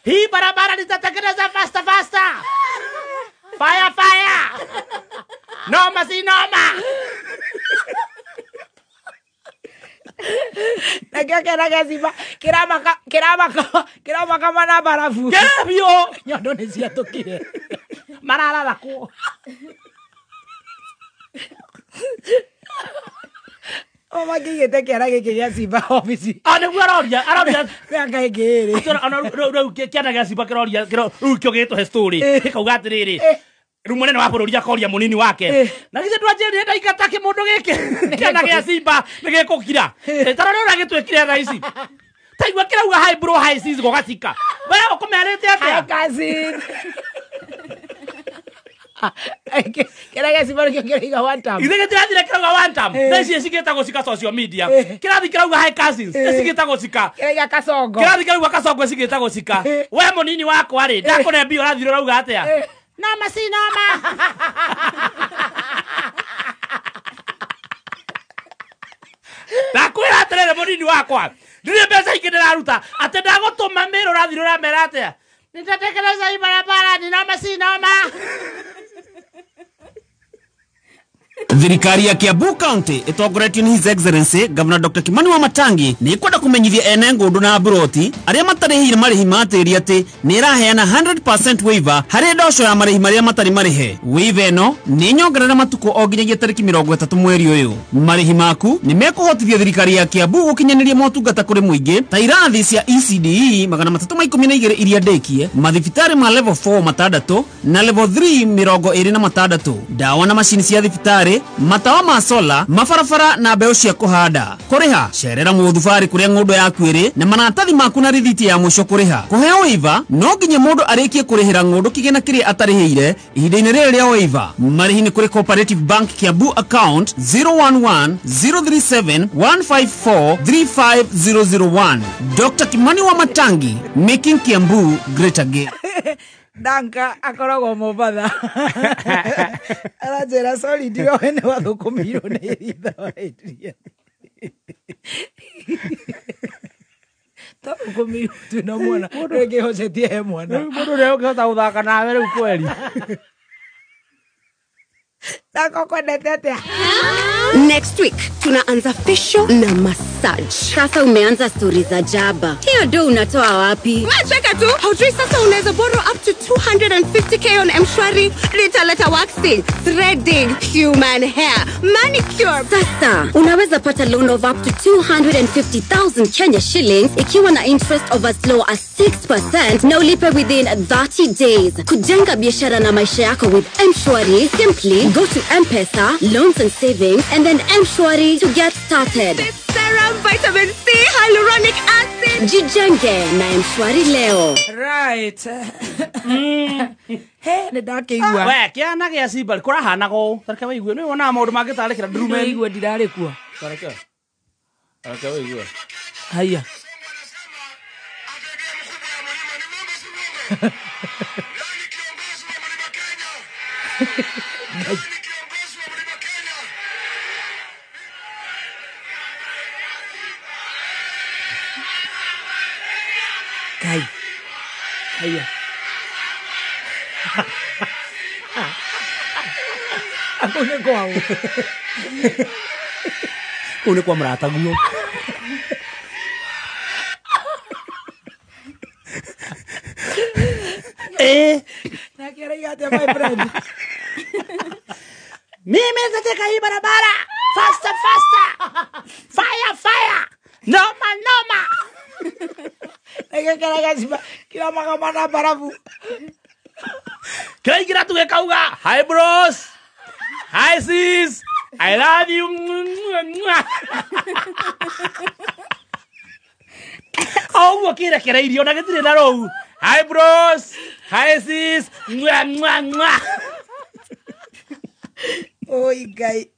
Hii barabara nitatengeneza faster. Fire. Noma si noma. Kĩana Simba kĩramaka mana barafu. Kĩrabio. Nyondo nĩ ciatũkire. Marararakwo. Makĩigĩte kĩana gĩkĩ gĩa Simba obici. Nĩguo aroria. Mĩaka ĩngĩ ĩrĩ. Rĩu kĩana gĩa Simba kĩroria rĩu kĩo gĩtũhe story. Gĩkauga atĩrĩrĩ. Rĩu mũnene wa bũrũri akoria mũnini wake. Na githĩ ndwanjĩrire ndaikata kĩmũndũ gĩkĩ. Kĩana gĩa Simba nĩ gĩkũkira. Tara rĩu gĩtwĩkire thaa ici. Taigua kĩrauga hi bro hi sis gũgatika. We ũkũmerĩte atĩa? Hi cousin. Kĩana gĩa Simba nĩkĩo kĩraiga one time. Ithe gĩtirathire kĩrauga one time. Thaa ici cigĩtagwo cika social media. Kĩrathi kĩrauga hi cousins. Cigĩtagwo cika. Kĩraiga Kasongo. Kĩrathi kĩrauga Kasongo cigĩtagwo cika. We mũnini wakwa rĩ, ndakũne mbio ũrathire ũrauga atĩa? Noma si noma. Ndakwĩra atĩrĩrĩ mũnini wakwa, ndirĩ mbeca ingĩ ndĩraruta atĩ ndagũtũma Meru ũrathire ũramera atĩa? Nitatekeleza hii barabara, ni noma si noma. Thirikari ya Kiambu County itongoretio ni His Excellency Governor Dr. Kimani Wamatangi ni ikwenda kumenyithia ene ngũndũ na mburoti aria matarĩhire marĩhi ma tĩri atĩ nĩ ĩraheana 100% waiver harĩ ndoco ya marĩhi marĩa matarĩ marĩhe. Waiver ĩno nĩ nyongerera matukũ o nginyagia tarĩki 30 mweri ũyũ. Marĩhi maku nĩ mekũhotithia thirikari ya Kiambu gũkinyanĩria motungata kũrĩ mũingĩ ta irathi cia ECDE 312 iria ndĩkie, mathibitarĩ ma level 4 matandatũ na level 3 26, dawa na macini cia thibitarĩ, matawa ma sola, mabarabara na mbeo cia kũhanda. Kũrĩha cerera mũthubarĩ kũrĩa ng'ũndũ yaku ĩrĩ na maratathi maku na rithiti ya mũico kũrĩha. Kũheo waiver no nginya mũndũ arĩkie kũrĩhĩra ng'ũndũ kĩgĩna kĩrĩa atarĩhĩire ihinda-inĩ rĩrĩ rĩa waiver. Marĩhi nĩ kũrĩ Cooperative Bank Kiambu account 011-037-154-35001. Dr. Kimani Wamatangi, making Kiambu great again. Danka akoragwo Mombatha. Arajera sorry ndio ene wathukumirwo nĩ ritha wa Adrian. Tathukumirwo twina mwana. Mũndũ ũngĩhocetie he mwana. Mũndũ ũrĩa ũngĩhota gũthaka nawe rĩu kweli. Next week tunaanza facial na massage. Sasa umeanza stories za jaba. Hiyo ndio unatoa wapi? Wewe cheka tu. Haujui sasa unaweza borrow up to 250k on M-Shwari. Litaleta waxing, threading, human hair, manicure. Sasa unaweza pata loan of up to 250,000 Kenya shillings ikiwa na interest of as low as 6% na ulipe within 30 days. Kujenga biashara na maisha yako with M-Shwari, simply go to M-Pesa, loans and savings, and then M-Shwari to get started. Serum, vitamin C, hyaluronic acid. Jijenge na M-Shwari leo. Right. He nĩ ndakĩigua. We kĩana gĩa Simba kũrahana go. Tareke wĩigue nĩ wona maũndũ mangĩtarĩkĩra ndurume. Nĩigua ndirarĩ kuo. Tareke wĩigue. Haya. Kai. Haya. Ako nĩ kwao. Kũu nĩ kwa mũrataguo. Na kiraiga atia my friend. Mimi nataka hii barabara. Faster. Fire. Noma. Kiraiga siba kila makamana barafu. Kiraiga tugekauga. Hi bros. Hi sis. I love you. Oh, kira irio na gitire na rou. Hi bros. Hi sis. Oi gai.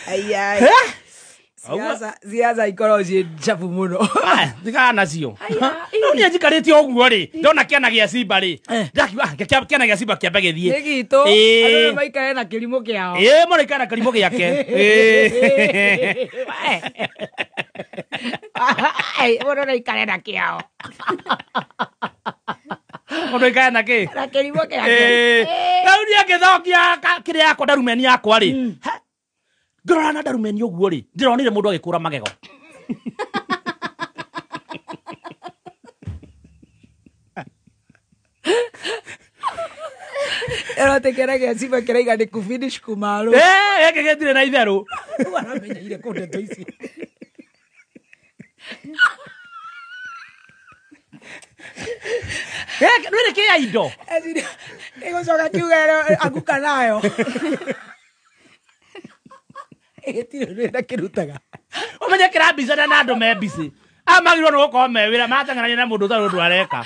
Ai. Ziaza ikoro cie chafu muno. Ndiga nacio. No ni ajikarite oguo ri. Ndona kiana gia simba ri. Kiana gia simba kiambe githie. Nigito. Andu maikare na kilimo kiao. Mora ikara kilimo giake. Mora na ikare na kiao. Mora ikare na ki? Na kilimo giake. Rau ni agithokia kire yakwa darumeni yakwa ri. Ngorora na darumeni oguo ri ndironire mundu agikura magego erotekera gä ciba kä raiga nä ku finish kumarå gäkä getire na itherå aramenyaire kå ndeto ici nä rä kä ya indo ä gå coka kiuga akuka nayo Etiro kirutaga. Omenye kirabicana na andu me busy. Amagirwo no gukorwo me wira matang'anania na mundu taru ndwareka.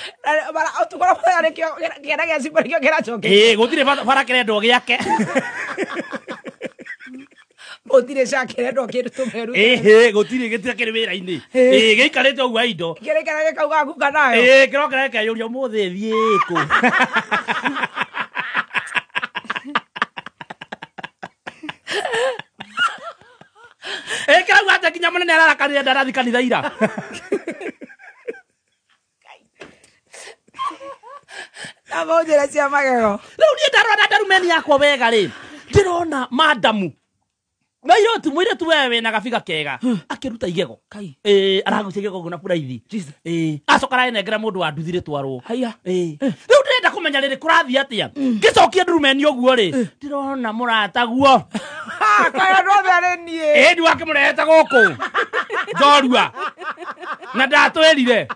Bara utukora bara kio kera gia simba kio kera choke. Gutire bara kirendo giake. Gutire ca kirendo kirutumeru. Gutire gitire kiri wira-ini. Giikarite uguo indo. Kire kera kauga akuka nayo. Kirokera kayuria muthi thie ku. Kira gwate kinya munene ararakarire ndarathi kanitha ira. Ndabonjera cia magego. Riu ni ndarona darumeni yakwa wega ri. Ndirona madamu. Mairo tu mwire tu wewe na gabika kega. Akiruta igego. Aragucia igego guna buraithi. Acokara enengera mundu wa nduthire twarwo. Haya. Riu ndirenda kumenya riri kurathi atia. Ngicokia darumeni oguo ri. Ndirona murata guo. Kaya ndothere nie. Ndi wake murehete guku. Njorua. Na ndatwirire.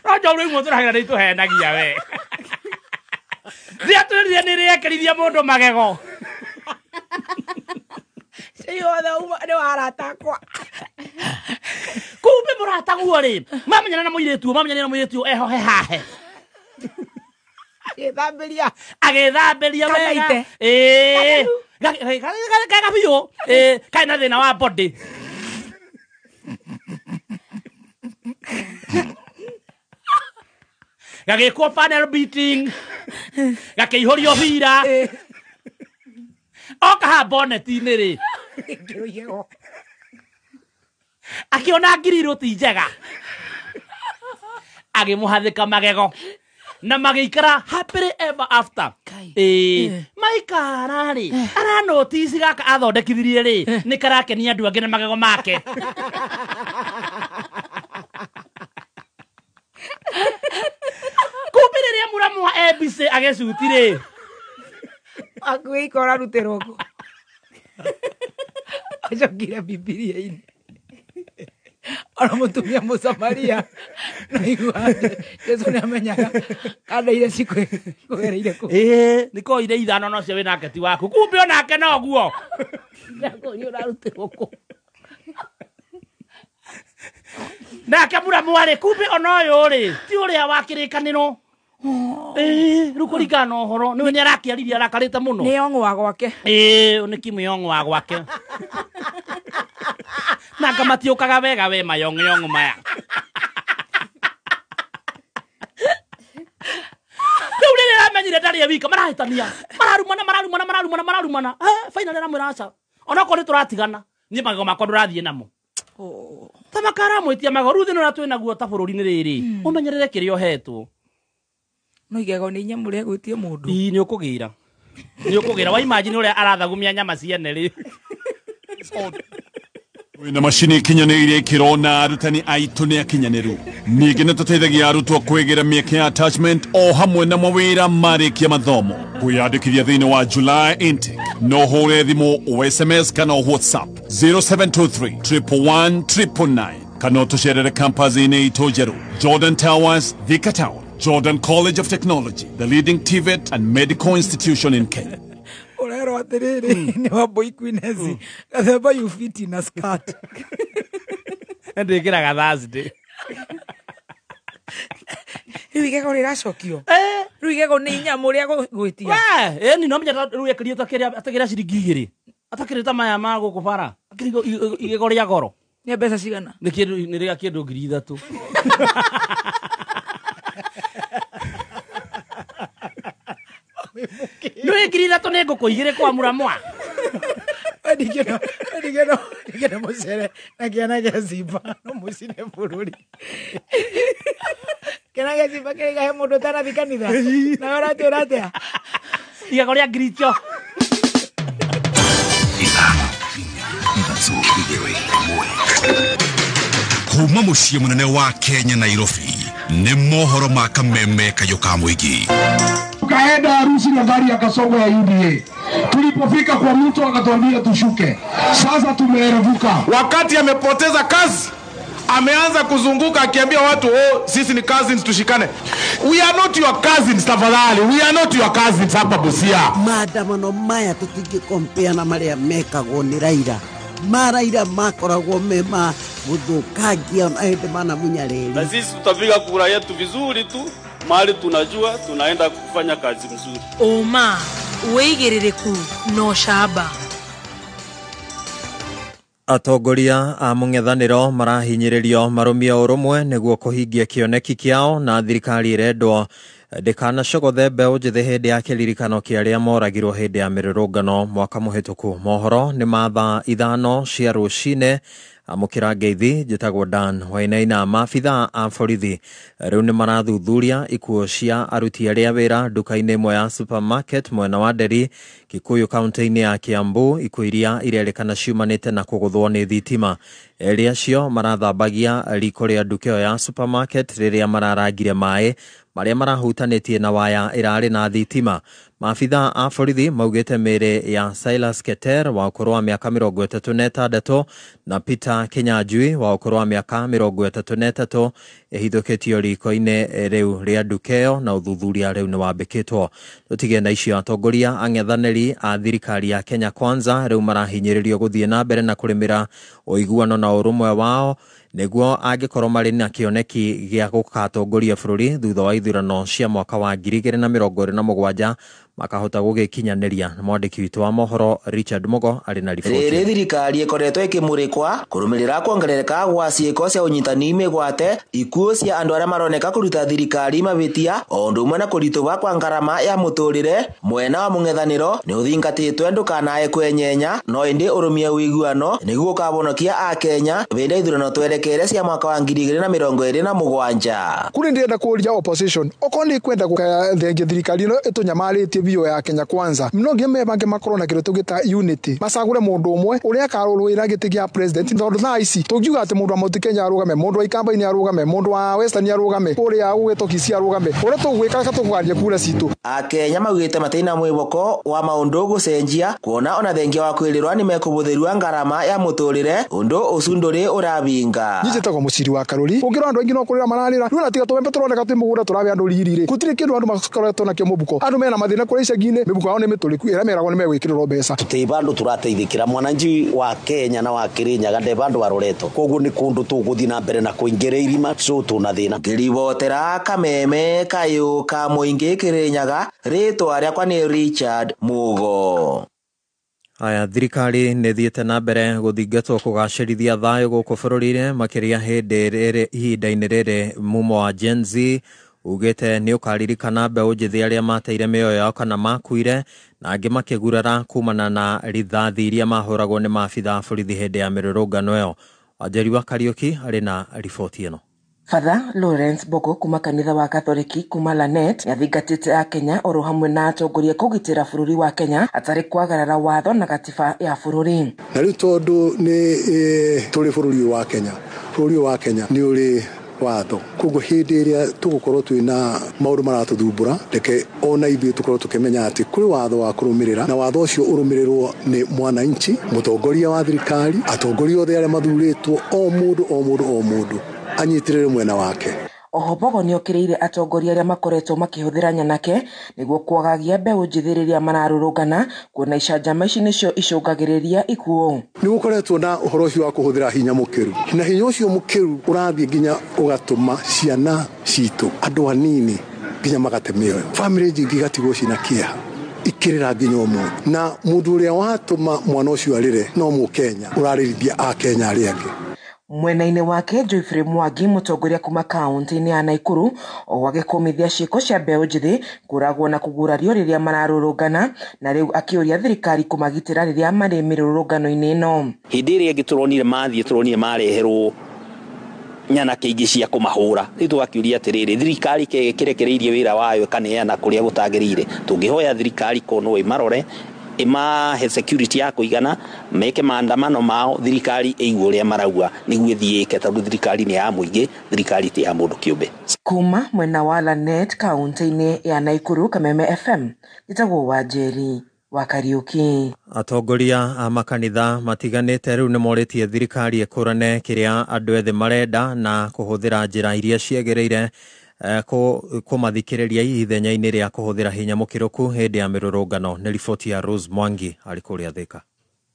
No njorua imwe turagira ni tuhenagia we. Ndiatwirire ni riekerithia mundu magego. Siyothe uma ni waratakwa. Kumbe murata guo ri. Mamenyana na muiretu eho hehahe. Agithambiria wega gagabiu kaina thina wa body gagikwo panel beating gakiihorio hira okaha bonnet-ini ri akiona ngiriru ti njega agimuhathika magego na magikara happily ever after. Maikara ri ara notice gaka athondekithirie ri ni karakenia andu angi na magego make. Kumbiriria muramu wa ABC agecuti ri akui kora rutero ko ajokire bibilia-ini Ora mutumia Musamaria na iguande Yesu ni amenyaga kada ile siku kugereire ku niko ire ithano no cio wina keti waku kumbe onake no guo ngako ni urarutirwo ku nake muramu ari kumbe onoyo ri ti uria wakirikaniro rukurika no horo niwe ni arakiarithia arakarite muno ni ongwa gwake ni kimyongo wa gwake na kama tiukaga wega we mayongo maya Nuri amenyire ndari wika marahitania mararumana final na murasa ona ko ni turatigana ni magego makwa ndurathie namo tamakara mwitia magoru thino na twina guo ta bururi-ini riri umenyerere kirio hetwo no igego ni nyamure gwitie mundu ni ukugira wa imagine uria arathagumia nyama ciene ri na mashini kinyanĩire ikĩro na arutani aitũ nĩ akinyanĩru. Ningĩ nĩ tũteithagia arutwo kwĩgira mĩeke ya attachment o hamwe na mawĩra marĩkia mathomo. Kwĩyandĩkithia thĩinĩ wa July intake no hũre thimũ SMS kana WhatsApp 0723 111 999 kana tũcerere campus-inĩ itũ njerũ Jordan Towers, Thika Tower, Jordan College of Technology, the leading TVET and medical institution in Kenya. Urero atiriri ni Wambui Queenesi gathemba you fit in a skirt ndikiraga Thursday riu igego riracokio riu igego ni nyamu ria gwitia ni no menya riu ekirio atagira ciringi 2 atakirita maya ma gukubara akirigo igego ria goro ni mbeca cigana ni kindu ni ria kindu 3,000 no ekirira to nego koigire kwa muramwa Ndigeno musere na kiana gya Simba no musine bururi kiana gya Simba kile gahe mundu tarabikanitha na orate igego ria ngiricho kuma muciĩ munene wa Kenya Nairobi nĩ mohoro ma kameme kayo ka mũingĩ. Tukaenda harusi na gari ya Kasongo ya UDA. Tulipofika kwa mtu akatuambia tushuke. Sasa tumeerevuka. Wakati amepoteza kazi, ameanza kuzunguka akiambia watu sisi ni cousins tushikane. We are not your cousins tafadhali. We are not your cousins hapa Busia. Maandamano maya tutingĩkompea na marĩa mekagwo nĩ Raila. Maraira makoragwo mema guthukangia na hĩndĩ mana munyareri. Na sisi tutapiga kura yetu vizuri tu. Mali tunajua tunaenda kufanya kazi mzuri. Oma uigirireku no shaba. Atongoria a mũng'ethanĩro marahinyĩrĩrio marũmia ũrũmwe nĩguo kũhingia kĩoneki kĩao na thirikari ĩrendwo ndikanacogothe mbeũ njĩthĩ hĩndĩ ya kĩririkano kĩa arĩa moragirwo hĩndĩ ya mĩrũrũngano mwaka mũhĩtũku. Mohoro nĩ ma thaa 5 cia rũcinĩ. Amukira ngeithi njĩtagwo Dan Wainaina. Maabithaa a borithi rĩu nĩ marathuthuria ikuũ cia aruti arĩa wĩra nduka-inĩ ĩmwe ya supermarket mwena wa Nderi, Kikuyu kaunti-inĩ ya Kiambu, ikuũ iria irerĩkana ciumanĩte na kũgũthwo nĩ thitima. Erĩ acio marathambagia riko rĩa nduka ĩyo ya supermarket rĩrĩa mararangire maĩ marĩa marahutanĩtie na waya ĩrarĩ na thitima. Maabithaa a borithi maugĩte mĩĩrĩ ya Silas Keter wa ũkũrũ wa mĩaka 36 na Peter Kinyanjui wa ũkũrũ wa mĩaka 33 ĩhithũkĩtio riko-inĩ rĩu rĩa nduka ĩyo na ũthuthuria rĩu nĩ wambĩkĩtwo. Tũtige na icio, atongoria ang'ethanĩri a thirikari ya Kenya Kwanza rĩu marahinyĩrĩrio gũthiĩ na mbere na kũrĩmĩra ũiguano na ũrũmwe wao nĩguo angĩkorwo marĩ na kĩoneki gĩa gũkatongoria bũrũri thutha wa ithurano cia mwaka wa 2027 makahota gũgĩkinyanĩria. Mwandĩki witũ wa mohoro Richard Mugo arĩ na riboti. Rĩrĩ thirikari ĩkoretwo ĩkĩmũrĩkwa kũrũmĩrĩra kuongerereka gwa ciĩko cia ũnyitani mĩgwate, ikuũ cia andũ arĩa maroneka kũruta thirikari mabĩtia o ũndũ ũmwe na kũritũha kwa ngarama ya mũtũrĩre. Mwena wa mũng'ethanĩro nĩ ũthingatĩtwe ndũkanae kwenyenya no ĩndĩ ũrũmia ũiguano nĩguo ũkabonokia a Kenya hĩndĩ ithurano twerekeire cia mwaka wa 2027. Kuri ndĩrenda kũria opposition okorwo nĩ kwenda gũthengia thirikari ĩno ĩtũnyamarĩtie bio ya Kenya Kwanza no nginya bange makorwo na kĩrĩa tũgĩta unity, macagũre mũndũ ũmwe ũrĩa akarũĩra gĩtĩ gĩa president. Tondũ thaa ici tũngiuga atĩ mũndũ wa Mount Kenya arũgame, mũndũ wa Ikamba-inĩ arũgame, mũndũ wa Western arũgame, ũrĩa ũgĩtokisi arũgame, ũrĩa tũgwĩka tũkũgaria kura citũ. Akenya maugĩte matina mwĩboko wa maũndũ gũcenjia, kuona ona thengia wa kwĩrĩrwa nĩ mekũbũthĩrua ngarama ya mũtũrĩre, ũndũ ũcio ndũrĩ ũrabinga. Njĩtagwo mũciri wa Karuri, ũngĩrwo andũ aingĩ no kũrĩra mararĩra, rĩu tiga tũmbe tũroneka twĩ mũgũnda tũrabe andũ riri-rĩ, gũtirĩ kĩndũ andũ makoretwo nakĩo mũbuko. Andũ mena mathĩna kũrĩa icagi-inĩ, mĩbuko yao nĩ mĩtũrĩku, ĩrĩa meragwo nĩ megwĩkĩrĩrwo mbeca. Tũtĩba andũ tũrateithĩkĩra mwananchi wa Kenya na wa Kirinyaga ndeba andũ baroretwo, koguo nĩ kũndũ tũgũthiĩ na mbere na kũingĩra irima so tũnathĩna. Ngĩribotera kameme kayo ka mũingĩ Kirinyaga, rĩtwa rĩakwa nĩ Richard Mugo. Aya, thirikari nĩ thiĩte na mbere gũthingatwo kũgacĩrithia thayũ gũkũ bũrũri-inĩ makĩria ihinda-inĩ rĩrĩ. Mumo wa Gen Z ugĩte nĩ ũkaririkana mbeũ njĩthĩ arĩa mateire mĩoyo yao kana makuire na angĩ makĩgurara kumana na rithathi iria mahũragwo nĩ maabithaa borithi hĩndĩ ya mĩrũrũngano ĩyo. Wanjeri wa Kariuki arĩ na riboti ĩno. Father Lawrence Bogo kuma kanitha wa Katholiki kuma Lanet yathingatite a Kenya oro hamwe na atongoria kugitira bururi wa Kenya atari kwagarara watho na katiba ya bururi. Na riu tondu ni turi bururi wa Kenya ni uri watho koguo hindi iria tugukorwo twina maundu maratuthumbura reke ona ithuĩ tukorwo tukimenya ati kuri watho wa kurumirira na watho ucio urumirirwo ni mwananchi mutongoria wa thirikari atongoria othe aria mathuritwo o mundu anyitirire mwena wake. Oho Bogo ni okireire atongoria aria makoretwo makihuthira nyanake niguo kwagagia mbeũ njithiriria mararurungana kuona icanjama ici nicio icungagiriria ikuo. Ni gukoretwo na uhoro ucio wa kuhuthira hinya mukiru na hinya ucio mukiru urathie nginya ugatuma ciana citu andu anini nginya magate mioyo family jingi gatigwo cina kieha ikirira nginya umu na mundu uria watuma mwana ucio arire no mu Kenya urarithia a Kenya ari angi. Mwena-inĩ wake Joyfrey Mwangi mutongoria kuma kaunti-inĩ ya Naikuru wagikumithia ciiko cia mbeũ njithi kuragwo na kugurario riria mararurungana na riu akiuria thirikari kumagitira riria mari mirurungano-inĩ ino. Hindi iria gituronire mathie mareherwo nyanake ingi cia kumahura ritu akiuria atiriri thirikari kirekereirie wira wayo kaneana kuria gutagirire tungihoya thirikari kono imarore he security ya kuigana meke maandamano mao thirikari eigwo ria maragwa niguo ithiike tondu thirikari ni ya muingi thirikari ti ya mundu kiumbe. Kuma mwena wa Lanet kaunti-inĩ ya Naikuru Kameme FM gitagwo Wanjeri wa Kariuki. Atongoria a makanitha matiganite riu ni moritie thirikari ekurane kiria andu ethe marenda na kuhuthira njira iria ciegereire kumathikiriria ithenya-ini ria kuhuthira hinya mukiruku hindi ya mirurungano. Ni riboti ya Rose Mwangi ari kuria Thika.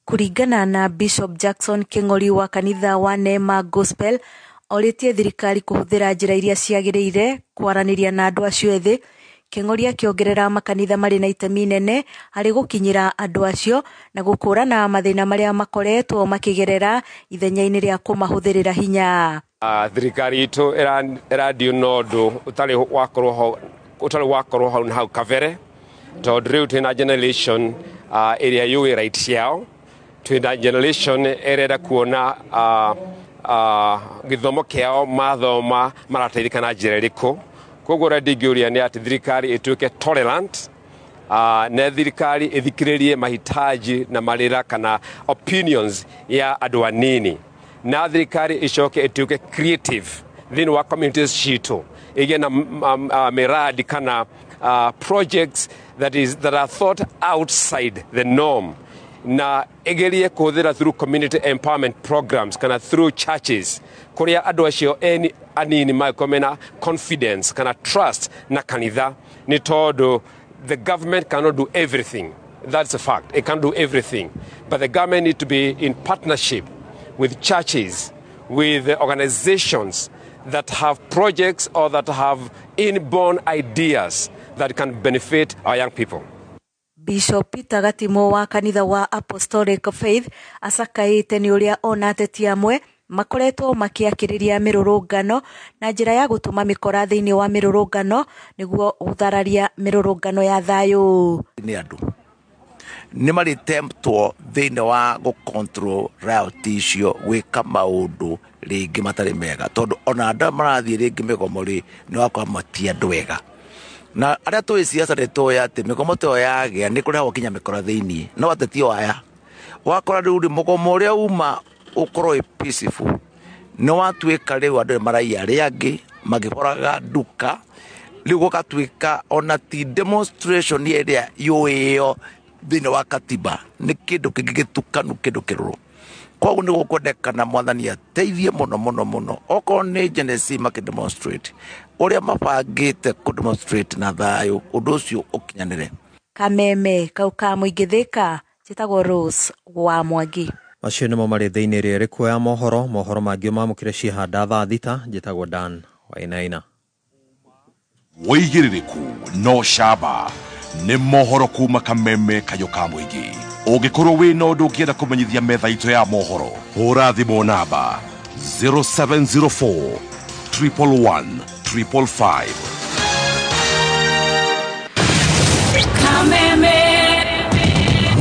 Kuringana na Bishop Jackson King'ori wa kanitha wa Neema Gospel oritie thirikari kuhuthira njira iria ciagiriire kwaraniria na andu acio ethi. King'ori akiongerera makanitha mari na itemi nene hari gukinyira andu acio na gukurana mathina maria makoretwo makigerera ithenya-ini ria kumahuthirira hinya. Thirikari itu iradio nondu utari wakorwo hau na hau kavere tondu riu twina generation area yui right ciao twina generation ereda kuona githomo kiao mathoma marateithika na njira iriku koguo radingiuria ni ati thirikari ituike tolerant na thirikari ithikiririe mahitaji na marira kana opinions ya andu anini na thirikari icoke ituike creative thini wa communities citu igena miradi kana projects that are thought outside the norm na igerie kuthira through community empowerment programs kana through churches kuria andu acio anini makomena confidence kana trust na kanitha ni tondu the government cannot do everything. That's a fact. It can't do everything, but the government need to be in partnership with churches, with organizations that have projects or that have inborn ideas that can benefit our young people. Bishop Peter Gatimo wa kanitha wa Apostolic Faith asakaite ni uria ona ateti amwe makoretwo makiakiriria mirurungano na njira ya gutuma mikora thiini wa mirurungano niguo uthararia mirurungano ya thayu. Ni andu ni maritemptwo thiini wa go control route icio gwika maundu ringi matari mega tondu ona andu marathie ringi migomori ni wakwa matia ndwega na aria twi siasa retoya ati migomo to yagia ni kuria wakinya mikora thiini no ateti waya wakora riu mugomo uria uma ukorwo peaceful no watwika riu andu maraia riangi magiboraga duka riu gukatwika ona ti demonstration iria yoyo thini wa katiba ni kindu kingigitukanu kindu kiruru koguo ni gukwendekana mwathani ateithie muno okorwo ni Genesis makidemonstrate uria mabangite kudemonstrate na thayu undu ucio ukinyanire. Kameme kau ka muingi Thika jitagwo Rose wa Mwangi. Macio nimo mari thiini ria rikuoya mohoro mangĩ mamukire cihanda thaa thita njitagwo Dan Wainaina. Woigiririku no shaba nĩ mohoro kuma Kameme kayo ka muingi. Ũngĩkorwo wĩna ũndũ ũngĩenda kũmenyithia metha itũ ya mohoro hũra thimũ namba 0704 111 555. Kameme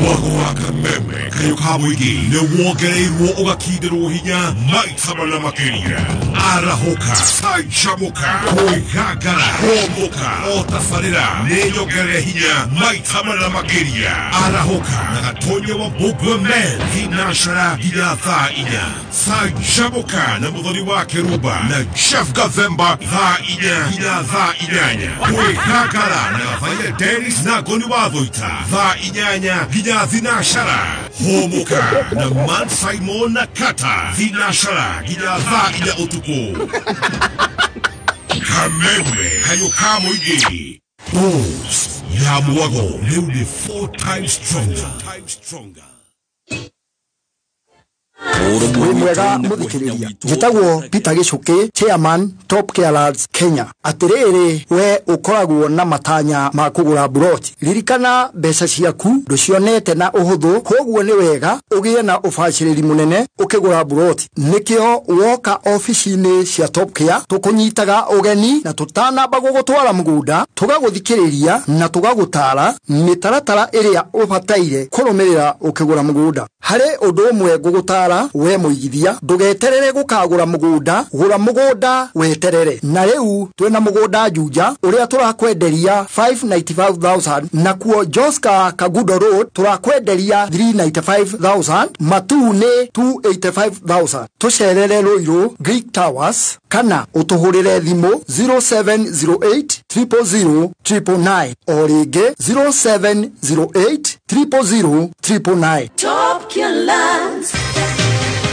Mwako wa Kameme kayo kamuigi ne wongereirwo ugakindirwo hinya maita mana makiria arahoka saichamuka kuigagara homoka otafarira neyongere hinya maita mana makiria arahoka na gatonye wa Bugwemel hinashara hinya thaa inya saichamuka na muthoni wa Keruba na Chef Gathemba thaa inya hinya thaa inyanya kuigagara na gafaile Dennis na Goni wa Thoita thaa inyanya hinya thinashara homoka na Man Simon na Kata thinashara hinya thaa inya utuku Kameme kayo kamuigi Bulls ya muago leo ni 4 times stronger Wĩ mwega mũthikĩrĩria njĩtagwo Peter Gicuki chairman Top Care Lads Kenya atĩrĩrĩ we ũkoragwo na matanya ma kũgũra buroti ririkana mbeca ciaku ndũcionete na ũhũthũ koguo nĩ wega ũgĩe na ũbacĩrĩri mũnene ũkĩgũra buroti nĩkĩo woka ofici-inĩ cia Top Care tũkũnyitaga ũgeni na tũtanamba gũgũtwara mũgũnda tũgagũthikĩrĩria na tũgagũtara mĩtaratara ĩrĩa ũbataire kũrũmĩrĩra ũkĩgũra mũgũnda harĩ ũndũ ũmwe ngũgũtara we mũigithia ndũgeterere gũkagũra mũgũnda weterere na rĩu twĩna mũgũnda Juja ũrĩa tũrakwenderia 595,000 na kuo Joska Kagudo Road tũrakwenderia 395,000 Matu nĩ 285,000 tũcerere Ruiru Greek Towers kana ũtũhũrĩre thimũ 0708 000 999 o rĩngĩ 0708 000 999. Top Care Lads.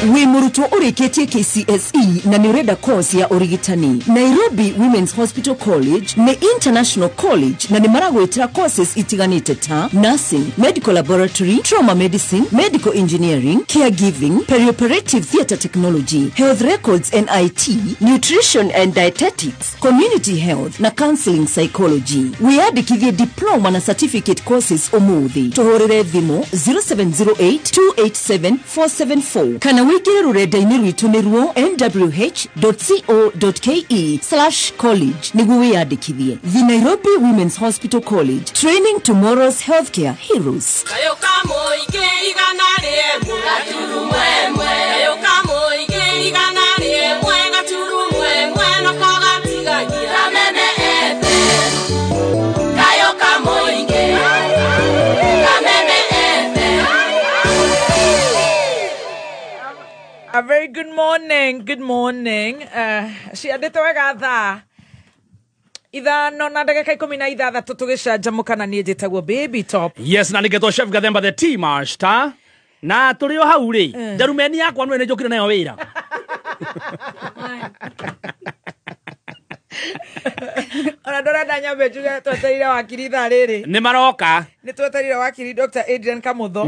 Wĩ mũrutwo ũrĩkĩtie KCSE na nĩ ũrenda course ya ũrigitani Nairobi Women's Hospital College nĩ international college na nĩ maragwĩtĩra courses itiganĩte ta nursing, medical laboratory, trauma medicine, medical engineering, caregiving, perioperative theatre technology, health records and IT, nutrition and dietetics, community health na counseling psychology. Wĩyandĩkithie diploma na certificate courses ũmũthĩ tũhũrĩre thimũ 0708 287 474 kana wĩkĩre rũrenda-inĩ rwitũ nĩruo nwh.co.ke/college nĩguo wĩyandĩkithie. The Nairobi Women's Hospital College, training tomorrow's healthcare heroes. A very good morning. Ciandĩte wega thaa ithano na ndagĩka 16 tũgĩcanjamũka na niĩ njĩtagwo Baby Top. Yes, na nĩngetwo Chef Gathemba the Tea Master. Na tũrĩ o hau rĩ ndarumeni yakwa nĩ njũkire nayo wĩra. Ona ndorenda nyambe njuge twetereire wakiri thaa rĩrĩ. Nĩ maroka. Nĩ twetereire wakiri Dr. Adrian Kamutho.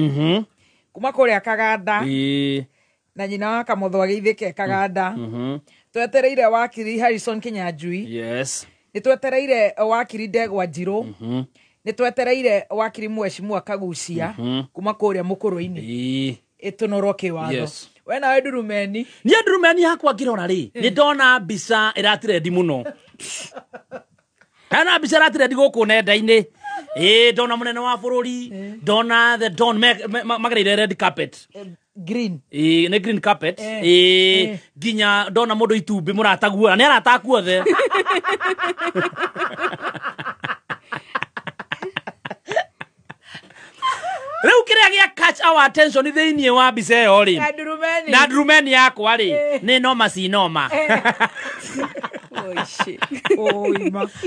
Kuma kũrĩa Kaganda. Na nyina wa Kamutho agĩithĩke Kaganda. Twetereire wakiri Harrison Kinyanjui. Yes. Nĩ twetereire wakiri Ndegwa Njirũ. Nĩ twetereire wakiri Mheshimiwa Kagucia kuma kũrĩa mũkũrũ-inĩ. Ĩtũnoro kĩwatho. Yes. We nawe ndurumeni. Niĩ ndurumeni yakwa ngĩrora rĩ nĩ ndona mbica ĩratirendi mũno. Hena mbica ĩratirendi gũkũ nenda-inĩ. Ndona mũnene wa bũrũri, ndona the Don magereire red carpet. Green. Nĩ green carpet. Nginya ndona mũndũ itumbĩ mũrataguo nĩ arataku othe. Rĩu kĩrĩa gĩa catch our attention thĩinĩ wa mbica ĩyo rĩ na ndurumeni yakwa rĩ nĩ noma cinoma.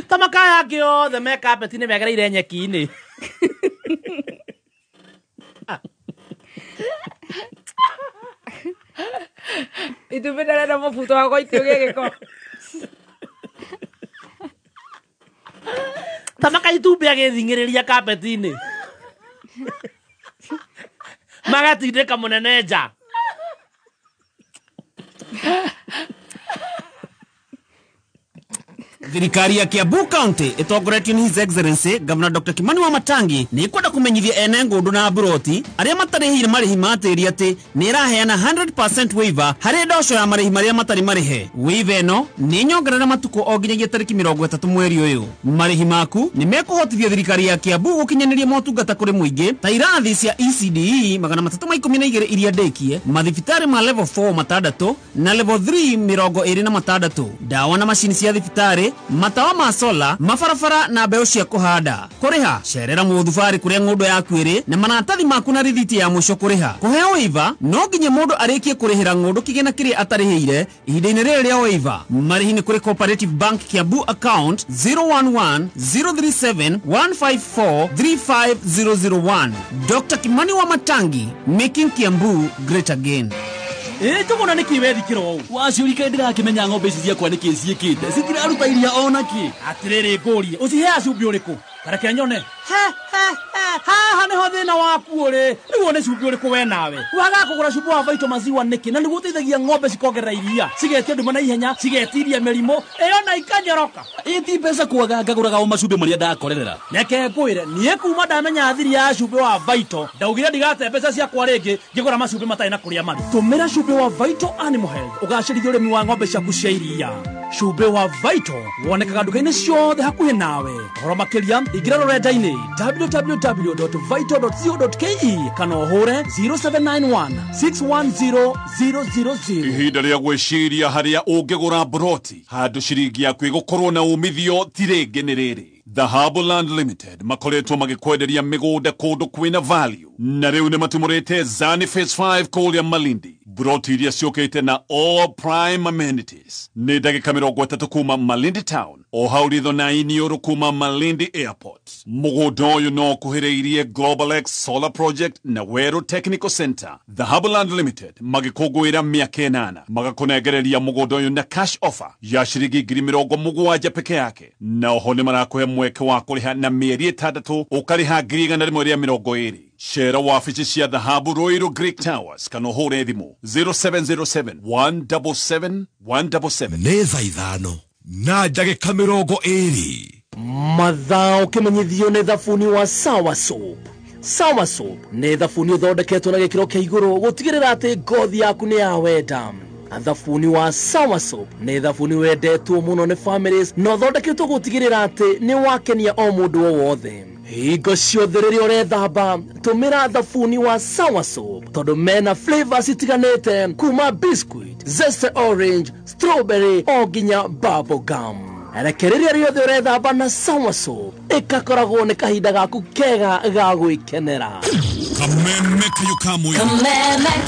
Tamaka yake othe me carpet-inĩ megereire nyeki-inĩ. Itumbĩ ndarenda mũbuto wa gũitio gĩgĩko. Tamaka itumbĩ agĩthingĩrĩria carpet-inĩ. Magatindĩka mũnene nja. Thirikari ya Kiambu County itongoretio ni His Excellency Governor Dr. Kimani Wamatangi ni kwenda kumenyithia ene ngundu na buroti aria matarihire marihi matiri ati ni iraheana 100% waiver hari ndoco ya marihi maria matari marihe. Waiver eno ni nyongerera matuko o nginyagia tariki 30 mweri uyu. Marihi maku ni mekuhotithia thirikari ya Kiambu gukinyaniria motungata kuri muingi ta irathi cia ECDE 312 iria ndekie, mathibitari ma level 4 matandatu na level 3 26, dawa na mashini cia thibitari, matawa ma sola, mafarafara na mbeu cia kuhanda. Kuriha cerera muthubari kuria ngundu yaku iri na manatathi maku na rithiti ya mwisho kuriha. Kuheo waiver no nginya mundu arikie kurihira ngundu kigena kiri atarihire ihinda-ini riri ria waiver. Marihi ni kuri Cooperative Bank Kiambu account 011-037-154-35001. Dr. Kimani Wamatangi, making Kiambu great again. Tugona nikiwethi kiro waciurika ndirakimenya ng'ombe ici ciakwa niki ciikite citiraruta iria onaki atiriri ngurie ucihea cumbi uriku kareke nyone haha niho thina waku uri niguo ni cumbi uriku we nawe waga kugura cumbi wa Vito maziwa niki na niguo uteithagia ng'ombe cikongerera iria cigetia nduma na ihenya cigetiria mirimo iyo na ikanyoroka iti mbeca kwaga ngaguraga o macumbi maria ndakorerera neke ngwire nie kuma ndamenya thiri ya cumbi wa Vito ndaugire ndigate mbeca ciakwa ringi ngigura macumbi matai na kuria mari tumira cumbi wa Vito Animal Health ugacirithia urimi wa ng'ombe ciaku cia iria. Cumbi wa Vito wonekaga nduka-ini ciothe hakuhi nawe. Horo makiria ingira rurenda-ini www.vito.co.ke kana uhure 0791-610-000. Ihinda ria gwiciria haria ungigura broti handu ciringi yaku igukorwo na umithio tiringi ni riri. The Harbourland Limited makoretwo magikwenderia migunda kundu kwina value na riu ni matumurite Zani Phase 5 Kuria Malindi. Broti iria ciukite na all prime amenities ni ndagika 30 kuma Malindi Town o hauritho na iniuru kuma Malindi Airport. Mugunda uyu no kuhiriirie Global X Solar Project na Weru Technical Center. The Harbourland Limited magikugwira miaka 8 magakunegereria mugunda uyu na cash offer ya shiringi 70,000 peke yake, na oho ni marakuhe mweke wa kuriha na mieri 6 ukariha 120. Share wafici cia The Harbour Royal Greek Towers kana uhure thimu 0707-177-177. Nĩ thaa ithano na ndagĩka 20 mathao kimenyithio nĩ thabuni wa Sawa Soap. Sawa Soap nĩ thabuni uthondeketwo na gĩkĩro kĩa igũrũ gũtigĩrĩra atĩ ngothi yaku nĩ ya wenda. Thabuni wa Sawa Soap nĩ thabuni wendetwo mũno nĩ families na uthondeketwo gũtigĩrĩra atĩ nĩ wakenia o mũndũ o wothe. Hingo ciothe rĩrĩa ũrethamba tũmĩra thabuni wa Sawa Soap tondũ mena flavors itiganĩte kuma biscuit, zesty orange, strawberry o nginya bubble gum. Rekereria rĩothe ũrethamba na Sawa Soap ĩkakoragwo nĩ kahinda gaku kega ga gwĩkenera. Kameme kayo kamwe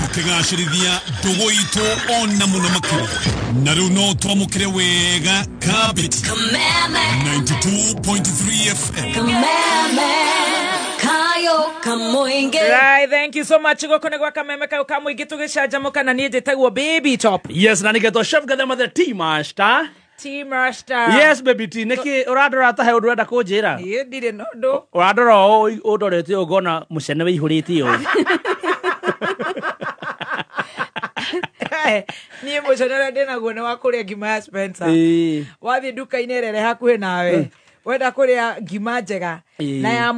tukigacirithia ndugu itu ona muno makiri na riu no twamukire wega Kabit 92.3 FM kayo kamuinge. Right, thank you so much. Gokone gwa kameme kayo kamuinge tugicanjamuka na niĩ njĩtagwo Baby Top. Yes, na nigetwo Chef Gathema the Tea Master. Tea Master. Yes, Baby Tea. Niki uradora ta he undu wenda kunjira. Niĩ ndirĩ na ũndũ. Uradora o udorete ugona mucene wihuriti o. Niĩ mũcene ũrĩa ndĩnaguo nĩ wa kũrĩa ngima ya Spencer. Wathiĩ nduka-inĩ ĩrĩa ĩrĩ hakuhĩ nawe wenda kũrĩa ngima njega na ya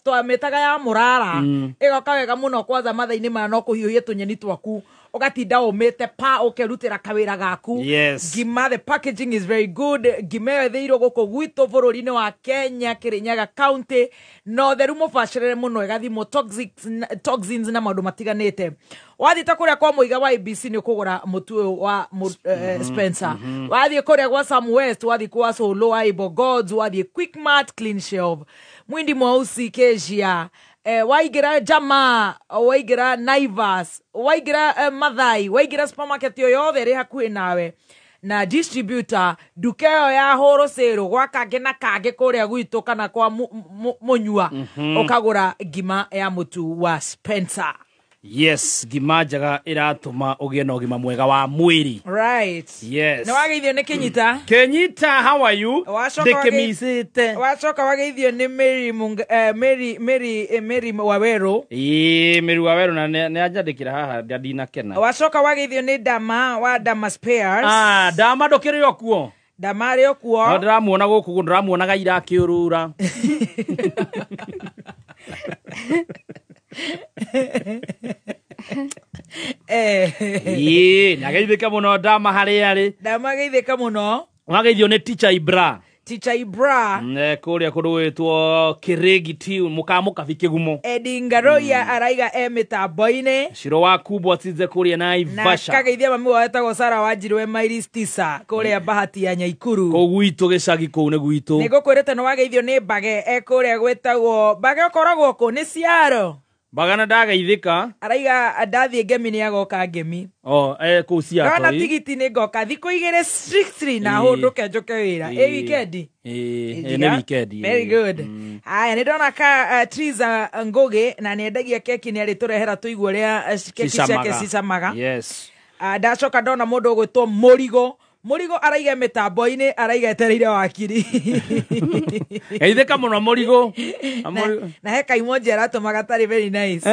twamĩtaga ya mũrara ĩgoka wega mũno kwanza mathaa-inĩ maya no kũhiũhia tũnyeni twaku ugatinda umite pa ukerutira kawira gaku. Yes. Ngima, the packaging is very good. Ngima yo theiro goko gwito bururi-ini wa Kenya, Kirinyaga County. No theru mubacirire muno igathimo toxins na maundu matiganite. Wathita kuria kwa muiga wa ABC ni kugura mutu wa Spencer. Wathi kuria kwa Sam West, wathi kwa Solo Aibo Gods, wathi Quickmart, Clean Shelf. Mwindi Mwausi Kezia. Waigira Jama, waigira Naivas, waigira Mathai, waigira supermarket yoyothe ri hakuhi nawe na distributor dukeo ya wholesale gwa kange na kange kuria gwitu kana kwa munyua ukagura ngima ya mutu wa Spencer. Yes, ngima njega iratuma ugie na ugima mwega wa mwiri. Right. Yes. Na wageithio ni Kenyita. Kenyita, how are you? Dekemisite. Wachoka wageithio ni Mary Waweru. Mary Waweru na ne ajandikira haha ndina kena. Wachoka wageithio ni Dama wa Dama Spares. Dama ndokire okuo. Ndamari okuo. No ndiramuona guku ndiramuonaga ira akiurura. Nageithika muno Dama hari ari. Dama geithika muno. Wageithio ni Teacher Ibra. Teacher Ibra. Kuria kundu gwitwo Kirigiti mukamuka Kigumo. Edingaroya araiga mitambo-ini. Shiro wa kubwa tize kuria na Ivasha. Na kageithia mami wetagwo Sara Wanjirwe Mairis Tisa kuria Bahati ya Nyaikuru. Ko gwitu gicagi kuu ne gwitu. Nigukwirite no wageithio ni Bage kuria gwetagwo Bage ukoragwo ku ni Ciaro. Bagana ndageithika. Araiga ndathie ngemi ni agoka ngemi. Ku Ciaro. Kana tigiti ni ngoka thiko igere strictly na hunduke njoke wira. Weekend. Ni weekend. Very good. Aya ni ndona ka Triza Ngoge na ni endagia keki ni ari turehera tuigwo ria keki ciake cicamaga. Yes. Ndacoka ndona mundu gwitwo Murigo araiga mitambo-ini araiga etereire wakiri. Geithika muno Murigo. Na heka imoji aratumaga tari very nice.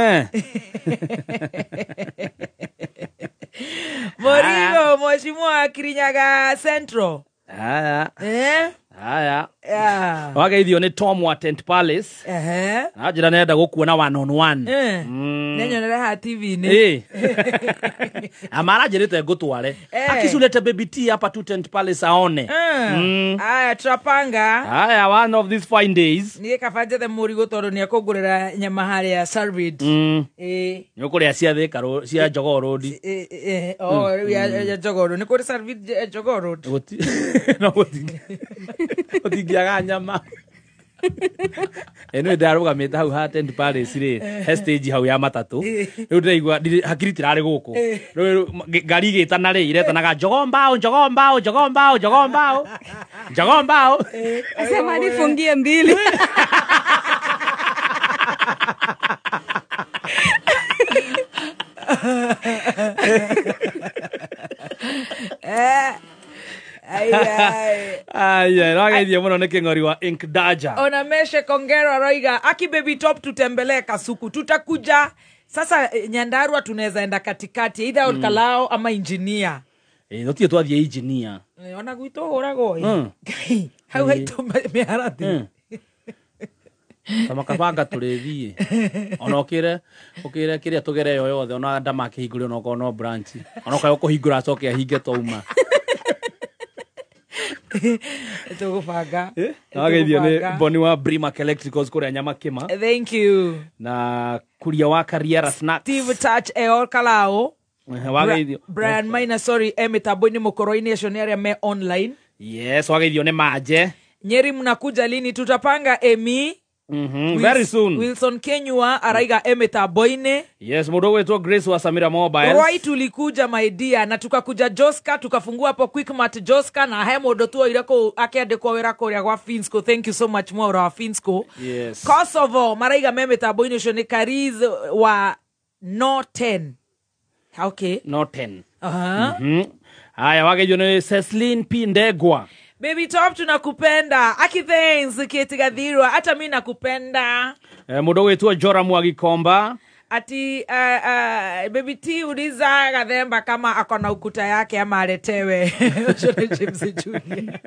Murigo Mheshimiwa Kirinyaga Central. Aya. Wageithio ni Tom wa Tent Palace. Ajira nenda gukuona 1-on-1. Nenyonera ha TV ni. Amara jirite gutware. Akisulete baby T hapa tu Tent Palace aone. Aya trapanga. Aya one of these fine days. Ni kafanje the Murigo tondu ni akugurira nyama hari ya Salvid. Nyokuria cia Thika Road, cia Jogoo Road. Ya Jogoo Road. Ni kuri Salvid Jogoo Road. No otingiaga nyama. Eno ndarugamite hau ha Tent Palace ri stage hau ya matatu. Riu ndiraigua hakiri tirari guku. Riu ngari gitana ri iretanaga Jogombao. Sema nifungie mbili. Ay, wageithio muno ni King'ori wa Ink Daja. Ona Meshe Kongero aroiga aki baby top tutembelee Kasuku. Tutakuja sasa Nyandarua tunaweza enda katikati either Kalao ama engineer. Notie twathie engineer. Ona gwito horago. Hau haito miharati. Tamakabanga turethie. Ona okire kiria tugere yo yothe ona ndama kihingure ona kono branch. Ona kayo kuhingura acoke ahinge touma. Tugufanga. Wageithio ni Boni wa Brimac Electricals kuria nyama kima. Thank you. Na kuria wa Carriera Snacks. Steve Touch Eol Kalao. Wageithio. Brian Maina sorry mitambo-ini mukoro-ini acio ni aria me online. Yes, wageithio ni Maje. Nyeri mnakuja lini? Tutapanga Emi. Very soon. Wilson Kenyua araiga mitambo-ini. Yes, mudo wetu Grace wa Samira Mobile. Roy tulikuja my dear na tukakuja Joska tukafungua hapo Quickmart Joska na he mundu tu irako akiandikwo wira kuria gwa Finsco. Thank you so much more wa Finsco. Yes. Kosovo maraiga mitambo-ini ucio ni Kariz wa No 10. Okay. No 10. Haya wageithio ni Cecilin P Ndegwa. Baby top tunakupenda. Aki thanks Ketigathirwa. Hata mimi nakupenda. Mudo wetu Jora Mwagikomba. Ati baby T uliza Gathemba kama akona ukuta yake ama aletewe. Shone James Junior.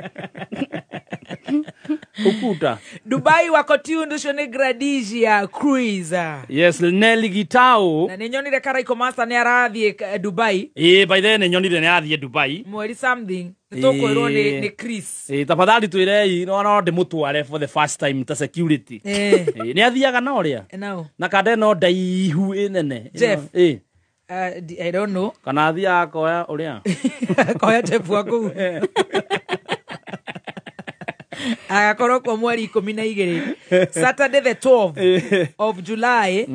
Ukuta. Dubai wako tundu shone Gradisia Cruise. Yes, Nelly Gitao. Na ninyonire Karaiko Master ni arathie Dubai. By then ninyonire ni arathie Dubai. Mweri something. Tukwirwo ni Chris. Tafadhali twirei no ndimutware for the first time ta security. Ni athiaga na uria. No. Na kade no ndaihu inene. Jeff. I don't know. Kana athia koya uria. Koya Jeff waku. Agakorwo kwa mweri 12 Saturday the 12th of July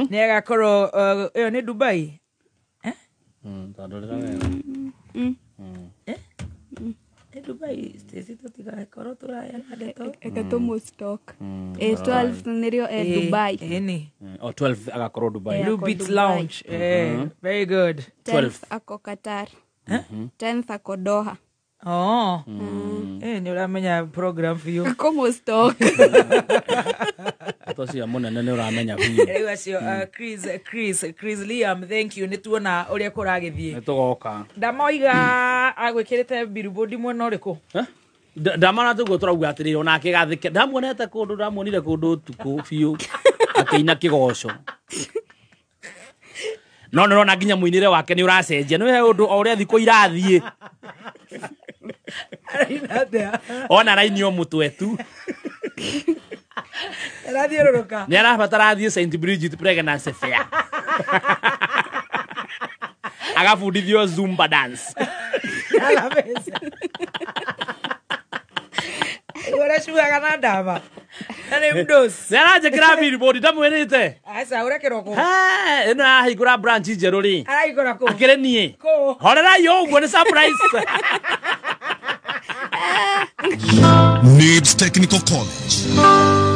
ni agakorwo iyo ni Dubai Dubai stesito tika koro turaya na deto ekatomo stock 12 nirio Dubai 12 agakorwo Dubai Blue Beach Lounge very good 12 ako Qatar 10th ako Doha. Ni uramenya program view. Como stock. Tosi ya mona nene uramenya view. Ewacio Chris Liam, thank you. Nituona uria kuragithie. Nitugoka. Ndamoiga agwikirite billboard mwe no riku. ndamana tugo turauga atiriri ona akigathike ndamuonete kundu ndamuonire kundu tuku biu akiina kigoco no na nginya muinire wake ni uracenjia ni we undu o uria thiko irathie ona raini o mutwe tu Radhiororoka. Ni arabatara thie St Bridget pregnancy fair. Agafundithio Zumba dance. Ala pesa. Ora shuga kana ndava. Ane mdos. Sera je gravi body ndamwirite. Asa ura kiroko. Ha, eno ahigura branch jeru ri. Araigora ko. Akire nie. Ko. Horera yo ugo ni surprise. NIBS Technical College.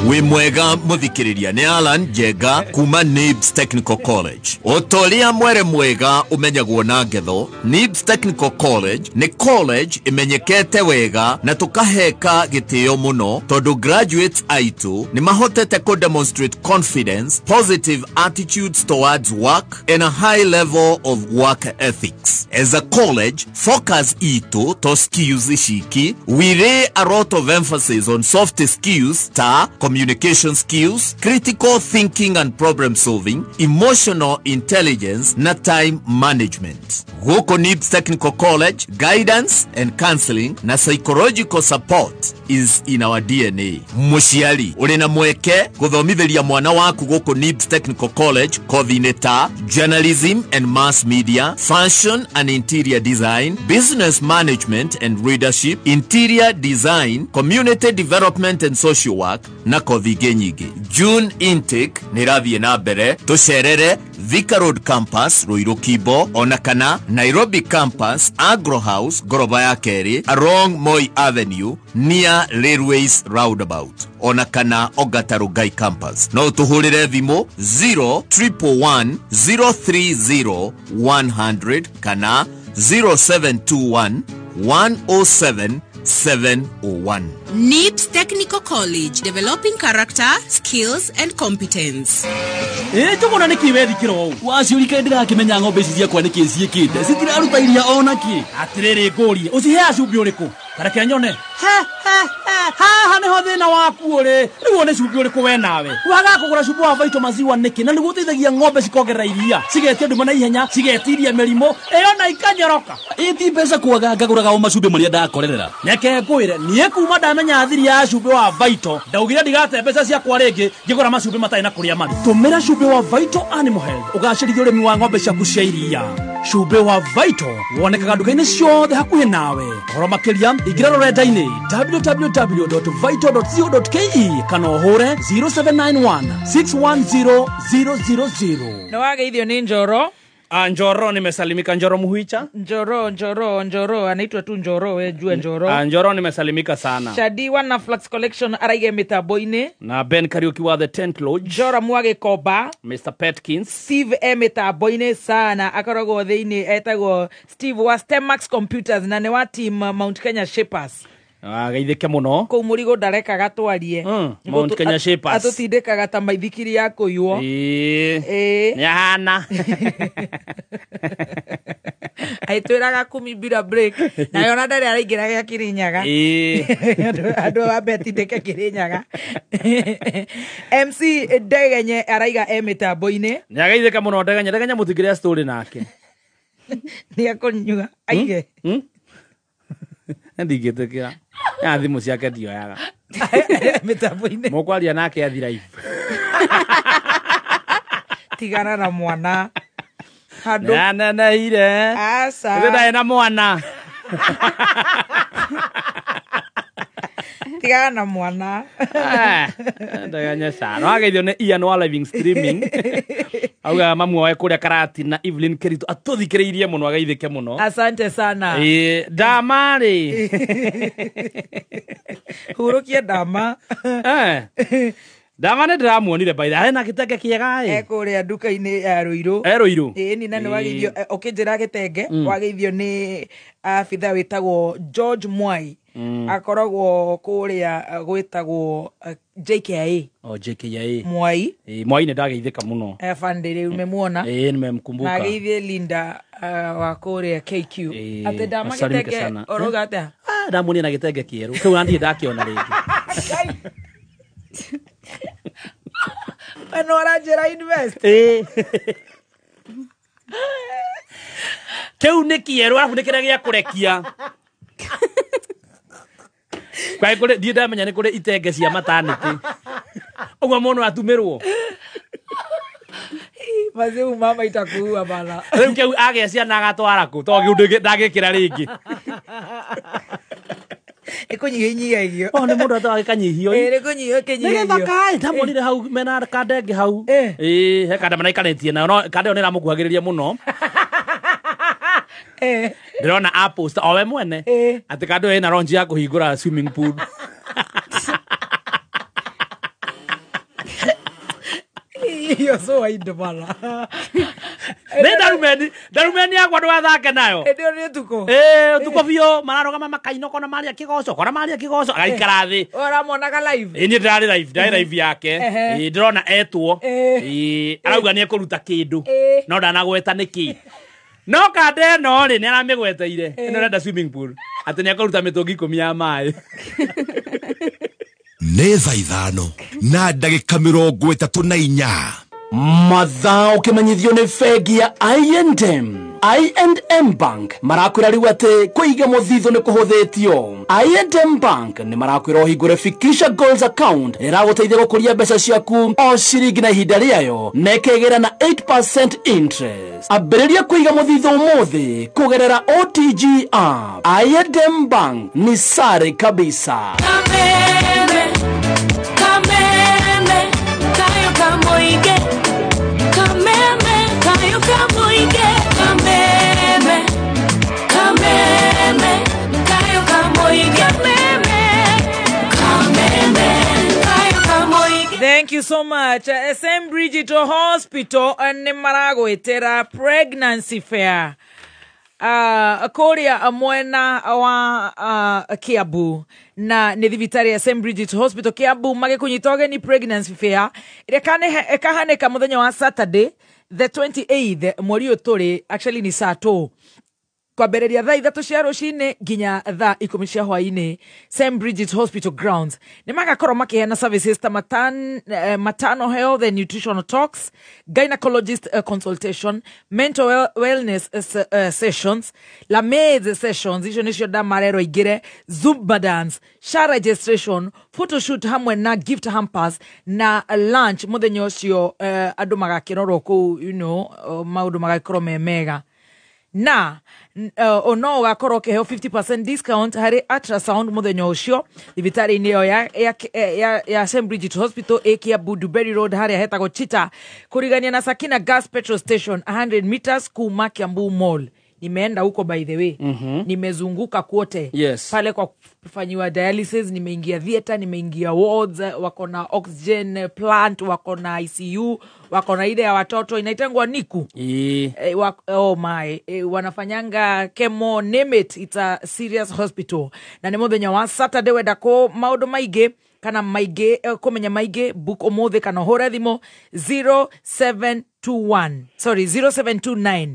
We mwega muthikiriria ni Alan Jega kuma NIBS Technical College. Otolia mwere mwega umenyagwo na ngetho. NIBS Technical College ni college imenyekete wega na tukaheka gitio muno tondu graduates aitu ni mahotete ko demonstrate confidence, positive attitudes towards work and a high level of work ethics. As a college, focus itu to skills ishiki. We lay a lot of emphasis on soft skills, communication skills, critical thinking and problem solving, emotional intelligence, na time management. Goko NIBS Technical College, guidance and counseling na psychological support is in our DNA. Mushiali, urena mweke guthomithiria mwana waku goko NIBS Technical College, coordinator, journalism and mass media, fashion and interior design, business management and leadership, interior design, community development and social work, na kothige nyingi. June intake nirathie na mbere tucerere Thika Road campus Ruiru Kibo, ona kana Nairobi campus Agro House goroba ya keri along Moi Avenue near Railways roundabout, ona kana Ogatarugai campus. No tuhurire thimo 0111 030 100 kana 0721 107 701. NIBS Technical College, developing character, skills and competence. Tugona nikiwe thikiro waciurike ndirakimenya ng'ombe ici ciakwa niki ciikite citiraruta iria ona ki atiriri ngurie ucihe acumbi uriku kareke nyone ha niho thina waku uri riu ne cumbi uriku we nawe waga kugura cumbi wa Vito maziwa niki na niguo teithagia ng'ombe cikogerera iria cigetia nduma na ihenya cigetiria mirimo na ikanyoroka iti mbeca kwaga ngaguraga o macumbi maria ndakorerera neke ngwire nie kuma ndamenya thiri ya cumbi wa Vito ndaugire ndigate mbeca ciakwa ringi ngigura macumbi matai na kuria mari tumira cumbi wa Vito Animal Health ugacirithia urimi wa ng'ombe ciaku cia iria. Cumbi wa Vito wonekaga nduka-ini ciothe hakuhi nawe. Horo makiria ingira rurenda-ini www.vito.co.ke kana uhure 0791 610 000. Na wageithio ni Njoro. Njoro nimesalimika. Njoro Muhicha. Njoro anaitwa tu Njoro, we jua Njoro. Njoro nimesalimika sana. Shadi wana Flux Collection araige metaboine. Na Ben Kariuki wa The Tent Lodge. Jora Mwage Koba. Mr. Petkins. Steve metaboine sana. Akorogo theini etago Steve wa Stemax Computers na ne wa team Mount Kenya Shapers. Geithike muno ko murigo ndareka gatwarie Mount Kenya Shapers atutindikaga ta maithikiri ya kuywo ni hana aitwiraga kumi bila break na yona ndari araingira ya Kirinyaga andu wa betindike Kirinyaga MC Degenye araiga metaboine ni ageithike muno Degenye muthikire story nake ni akunyuga aige ndigĩtĩkĩra ya thimũ ciake ndioyaga metaboine mũkwaria nake athi live tigana na mwana handu neneire asa ndĩ na mwana tigana na mwana ndaganya sana ageithio nĩ Ian wa living streaming auga mamu wae kuria Karati na Evelyn Keritu atuthikiriirie muno ageithike muno. Asante sana. Damari hurukie dama Dama ne ndamuonire by the way na gitenge kiega kuria nduka-ini ya Ruiru ni nani wageithio ukinjira gitenge wageithio ni abitha witagwo George Mwai akoragwo kuria gwitagwo JKIA JKIA Mwai Mwai ne ndageithika muno afandire umemuona nimemkumbuka ageithie Linda wa kuria KQ ate dama gitenge orogata ndamuonia na gitenge kieru kau nandi ndakiona ringi ano arajera invest kau ni kieru arafu ni kira gia kurekia kwa kule ndi ndamenya ni kule itenge cia maternity ogwa mono atumirwo mazeu mama itakuua bana riu keu age ciana agatwara ku to giundu ndagikira ringi ikunyihia igio ni mundu atawa kanyihio nikunyihio kinyihio ni thaka ndamonire hau mena kadenge hau he kada manaikanĩtie na no kada onera mukuhagiriria muno ndirona apost o we mwene ati kando ena ronji ya kuhingura swimming pool iyo so ainde bala ne darumeni yakwa ndo athake nayo ndio ni tuko tuko bio mararogama makaino kona maria kigoco agaikara thi oramonaga live ni ndari live yake ndirona etwo arauga ni ekuruta kindu no ndanagweta niki no kande no ri ni aramigweteire ino renda swimming pool ati ni ekuruta mitungi 10 ya mai nĩ thaa ithano na ndagĩka 34 mathaa ũkĩmenyithio nĩ bengi ya I&M Bank marakwĩra rĩu atĩ kũiga mũthithũ nĩ kũhũthĩtio. I&M Bank nĩ marakwĩra ũhingũre Fikisha Goals account ĩragũteithia gũkũria mbeca ciaku o ciringi na ihinda rĩayo na ĩkĩgĩra na 8% interest. Ambĩrĩria kũiga mũthithũ ũmũthĩ kũgerera OTG app. I&M Bank ni sare kabisa. Thank you so much. St. Bridget Hospital ni maragwetera pregnancy fair. Kuria mwena wa Kiambu na ni thibitari ya St. Bridget Hospital Kiambu magikunyitoge ni pregnancy fair ire kahaneka muthenya wa Saturday the 28th mweri uturi actually ni saa 2 kwambĩrĩria thaa 3 cia rũcinĩ nginya thaa 10 cia hwainĩ St. Bridget Hospital grounds nĩ magakorwo makĩheana services ta maternal health and nutritional talks, gynecologist consultation, mental wellness sessions, lamaids sessions icio nĩcio ndamarerwo ingĩre, zumba dance, SHA registration, photoshoot hamwe na gift hampers na lunch mũthenya ũcio andũ magakĩrorwo kũu maũndũ magakorwo me mega na ono gakorwo keheo 50% discount hari ultrasound muthenya ucio thibitari-inĩ yo ya St. Bridget Hospital Kiambu Duberry Road haria hetagwo Chita kurigania na Sakina Gas Petrol Station 100 meters kuma Kiambu Mall. Nimeenda huko by the way. Nimezunguka kote. Yes. Pale kwa kufanyiwa dialysis, nimeingia theater, nimeingia wards, wako na oxygen plant, wako na ICU, wako na ile ya watoto inaitangwa NICU. Oh my, wanafanyanga chemo, name it, it's a serious hospital. Na ni muthenya wa Saturday wenda ko maundu maige kana maige kumenya maige book omothe kana hora thimo 0729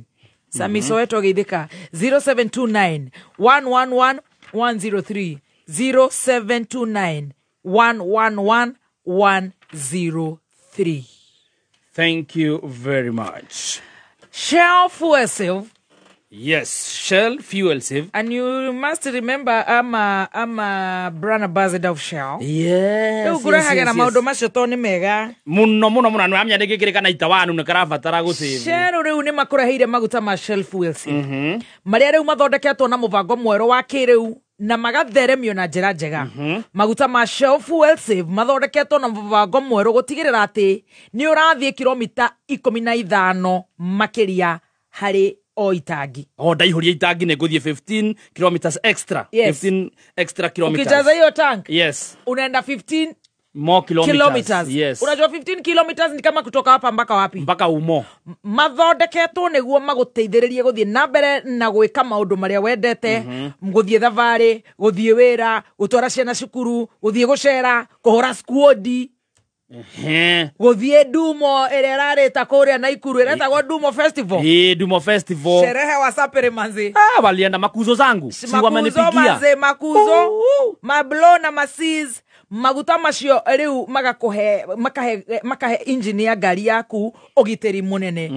Sami Soweto geithika 0729 111 103 0729 111 103. Thank you very much. Shell Fuel Save. Yes, Shell Fuel Save. And you must remember I'm a brand ambassador of Shell. Yes. Na maundu macio to ni mega. Muno no amya ndikikirika na itawanu ne karabatara gusave. Shell riu ni makuraheire maguta ma Shell Fuel Save. Maria riu mathondeketwo na mubango mwero wa kiriu na magatheremio na njira njega. Maguta ma Shell Fuel Save mathondeketwo na mubango mwero gutigirira ati ni urathie kilomita 15 makiria hari o itangi. Ndaihuria itangi ne guthie 15 kilometers extra. Yes. 15 extra kilometers. Ukijaza hiyo tank. Yes. Unaenda 15 more kilometers. Yes. Unajua 15 kilometers ni kama kutoka hapa mpaka wapi? Mpaka umo. Mathondeketwo niguo maguteithĩrĩrie guthie na mbere na gwika maundu maria wendete, guthie thabarĩ, guthie wĩra, gutwara ciana cukuru, guthie gucera, kuhura squad. guthie Dumo erareta kuria Naikuru eretagwo Dumo Festival. Dumo Festival. Sherehe wasapere manzi. Walienda makuzo zangu. Si wamenipigia. Manzi makuzo. Mablo na masiz. Maguta macio riu makahe engine ya gari yaku ogiteri munene.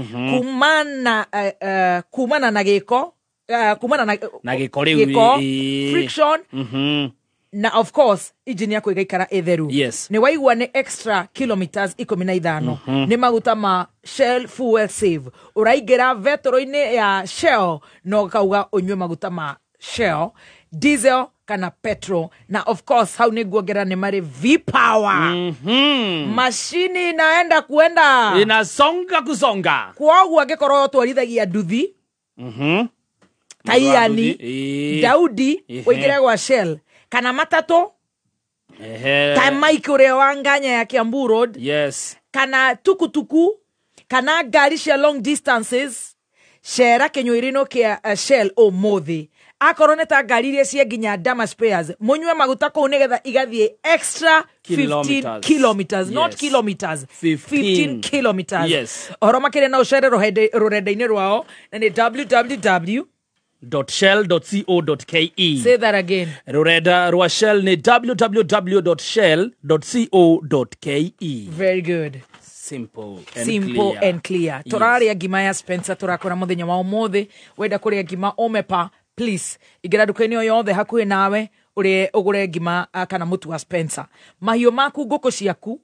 Kumana na giko. Kumana na giko friction. Na of course engine yako igaikara etheru. Yes. Ni waigua ni extra kilometers 15. Ni maguta ma Shell fuel save. Uraigera vetero-ini ya Shell no kauga unywe maguta ma Shell diesel kana petrol. Na of course hau niguogera ni mari V-Power. Mashini inaenda kuenda. Inasonga kusonga. Kwoguo angikoro twarithagia nduthi. Tayani Daudi wigire gwa Shell kana matatu Mike ure wanganya ya Kiambu Road. Yes. Kana tukutuku kana gari cia long distances shera kenyuirino kia Shell o mothi akorone ta gari iria cia nginya Dama Spares munywe maguta ko nigetha igathie extra 15 kilometers. Yes. Not kilometers, 15 kilometers. Yes. Oro makire na uchere rurenda-ini rwao na ni www.shell.co.ke. Say that again. Rurenda rwa Shell ni www.shell.co.ke. Very good. Simple and clear. Torari ya gima ya Spencer turakora muthenya wa umuthi wenda kuria gima omepa please igira duka-ini yothe hakuhi nawe uri ugure gima kana mutu wa Spencer. Mahio maku ngoko ciaku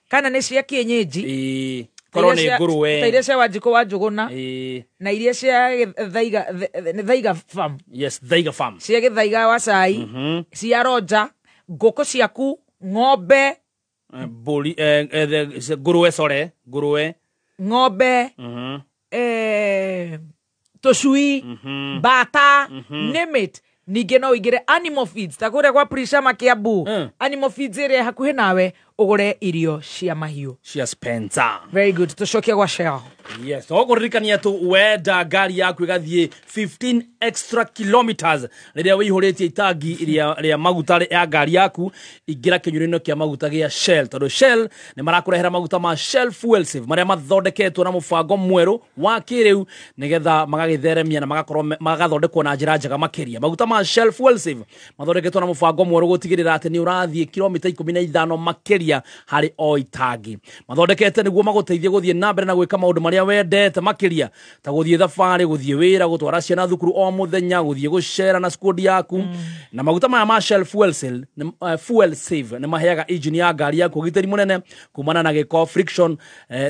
kana ni cia kienyeji korone nguruwe ta iria cia Wanjiko wa Njuguna na iria cia Thaiga farm. Yes, Thaiga farm cia Githaiga wa Cai cia Roja ngoko ciaku ng'ombe boli nguruwe ng'ombe toshui bata name it. Ningĩ no igire animal feeds ta kuria kwa Prishama Kiambu animal feeds ire hakuhi nawe ugure irio cia mahiu cia Spencer. Very good. Tucokia gwa Shell. Yes, ogoririkania tu wenda gari yaku igathie 15 extra kilometers riria wihuritie itangi ria maguta ya gari yaku igira kinyurino kia maguta gia Shell. Tondu Shell ni marakurehera maguta ma Shell fuel save maria mathondeketwo na mubango mweru wa kiriu nigetha magagitheremia na magathondekwo na njira njega makiria. Maguta ma Shell fuel save mathondeketwo na mubango mweru gutigirira ati ni urathie kilomita 15 makiria hari o itangi. Mathondekete niguo maguteithie guthie na mbere na gwika maundu maria wendete makiria ta guthie thabari guthie wira gutwara ciana thukuru o muthenya guthie gucera na squad yaku na maguta maya ma Shell fuel save ni maheaga engine ya gari yaku giteri munene kumana na giko friction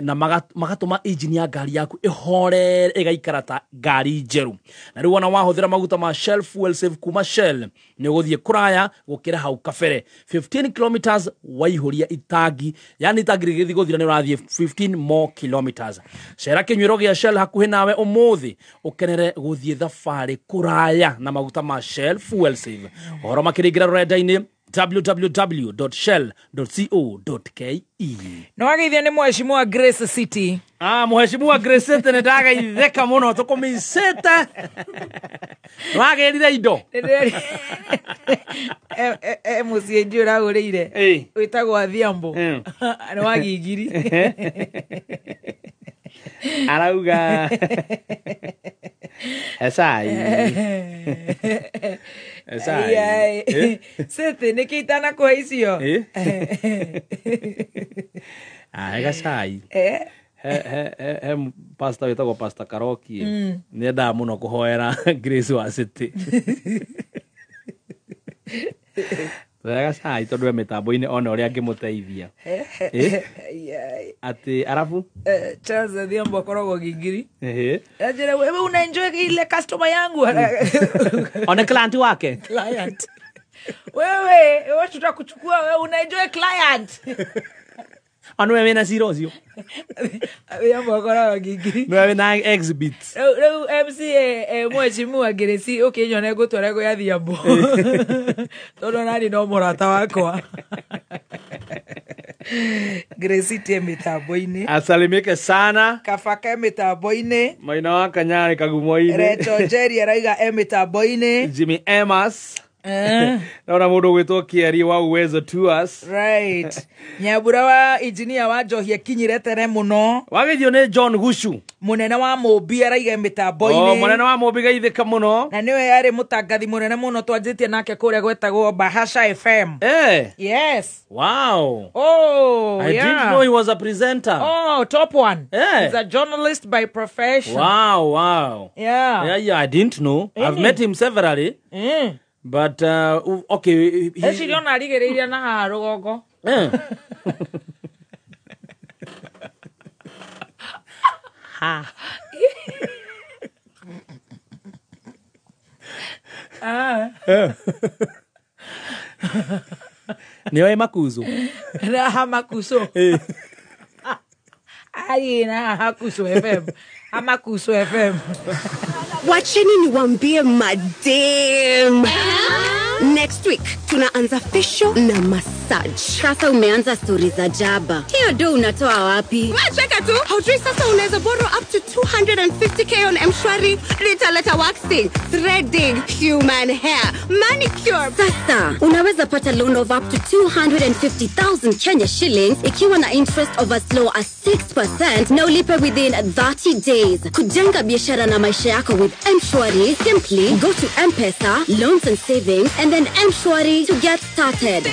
na magatuma engine ya gari yaku ihore igaikara ta gari njeru. Na riu wana wahuthira maguta ma Shell fuel save kuma Shell ni guthie kuraya gukira hau kabere 15 kilometers waihuria itangi, yani itangi rigithi guthira ni urathie 15 more kilometers. Shera kinywiro gia Shell hakuhi nawe umuthi ukenere guthie thabari kuraya na maguta ma Shell fuel save. Ohoro makirigira rurenda-ini www.shell.co.ke. No ageithia ni mheshimiwa Grace City. Mheshimiwa Grace City ne daga itheka muno tukumiseta. Wagerire indo. Mucie njura urire. Witagwo Adhiambo. Ni wagigiri. Arauga Esai Sete nikitana kwa icio ega sai pastor witagwo Pastor Karoki ni nda muno kuhoera Grace wa City ega sai tondu mitambo-ini ona uria ngimuteithia ati arafu Charles Adhiambo akoragwo gigiri ajira wewe una enjoy ile customer yangu ona client wake wewe tutakuchukua wewe una enjoy client wewe na zero Adhiambo akoragwo gigiri wewe na exhibit MCA mheshimiwa Grace ukinyone gutwara go Adhiambo tondu nani no murata wakwa Grace tie mitambo-ini asalimike sana Kafaka mitambo-ini Maina wa Kanyari Kagumo-ini Reto Jerry araiga mitambo-ini Jimmy Emas Naona mundu gwitwo Kiari wa Uwezo Tours. Right. Nyabura wa engineer wa Njohi kinyire tere muno. Wagithio ni John Gushu. Munene wa Mobi araiga mitambo-ini. Oh, munene wa Mobi gaithika muno. Na niwe yari mutangathi munene muno twanjitie nake kuria gwetagwo Bahasha FM. Yes. Wow. Oh, I didn't know he was a presenter. Oh, top one. He's a journalist by profession. Wow. Yeah, I didn't know. I've met him severally. But okay, Eci riona arigereiria na haha rugongo. Ha. Niwe Makuzo. Raha Makuzo. Ai na Hakuso FM. Hamakuso FM. Wacheni niwaambie madem. Next week tunaanza facial na massage. Sasa umeanza stories za jaba. Hiyo do unatoa wapi? Cheka tu. Haujui sasa unaweza borrow up to 250k on M-Shwari. Litaleta waxing, threading, human hair, manicure. Sasa unaweza pata loan of up to 250,000 Kenya shillings ikiwa na interest of as low as 6% na ulipe within 30 days. Kujenga biashara na maisha yako with M-Shwari, simply go to M-Pesa, loans and savings, and then M-Shwari to get started.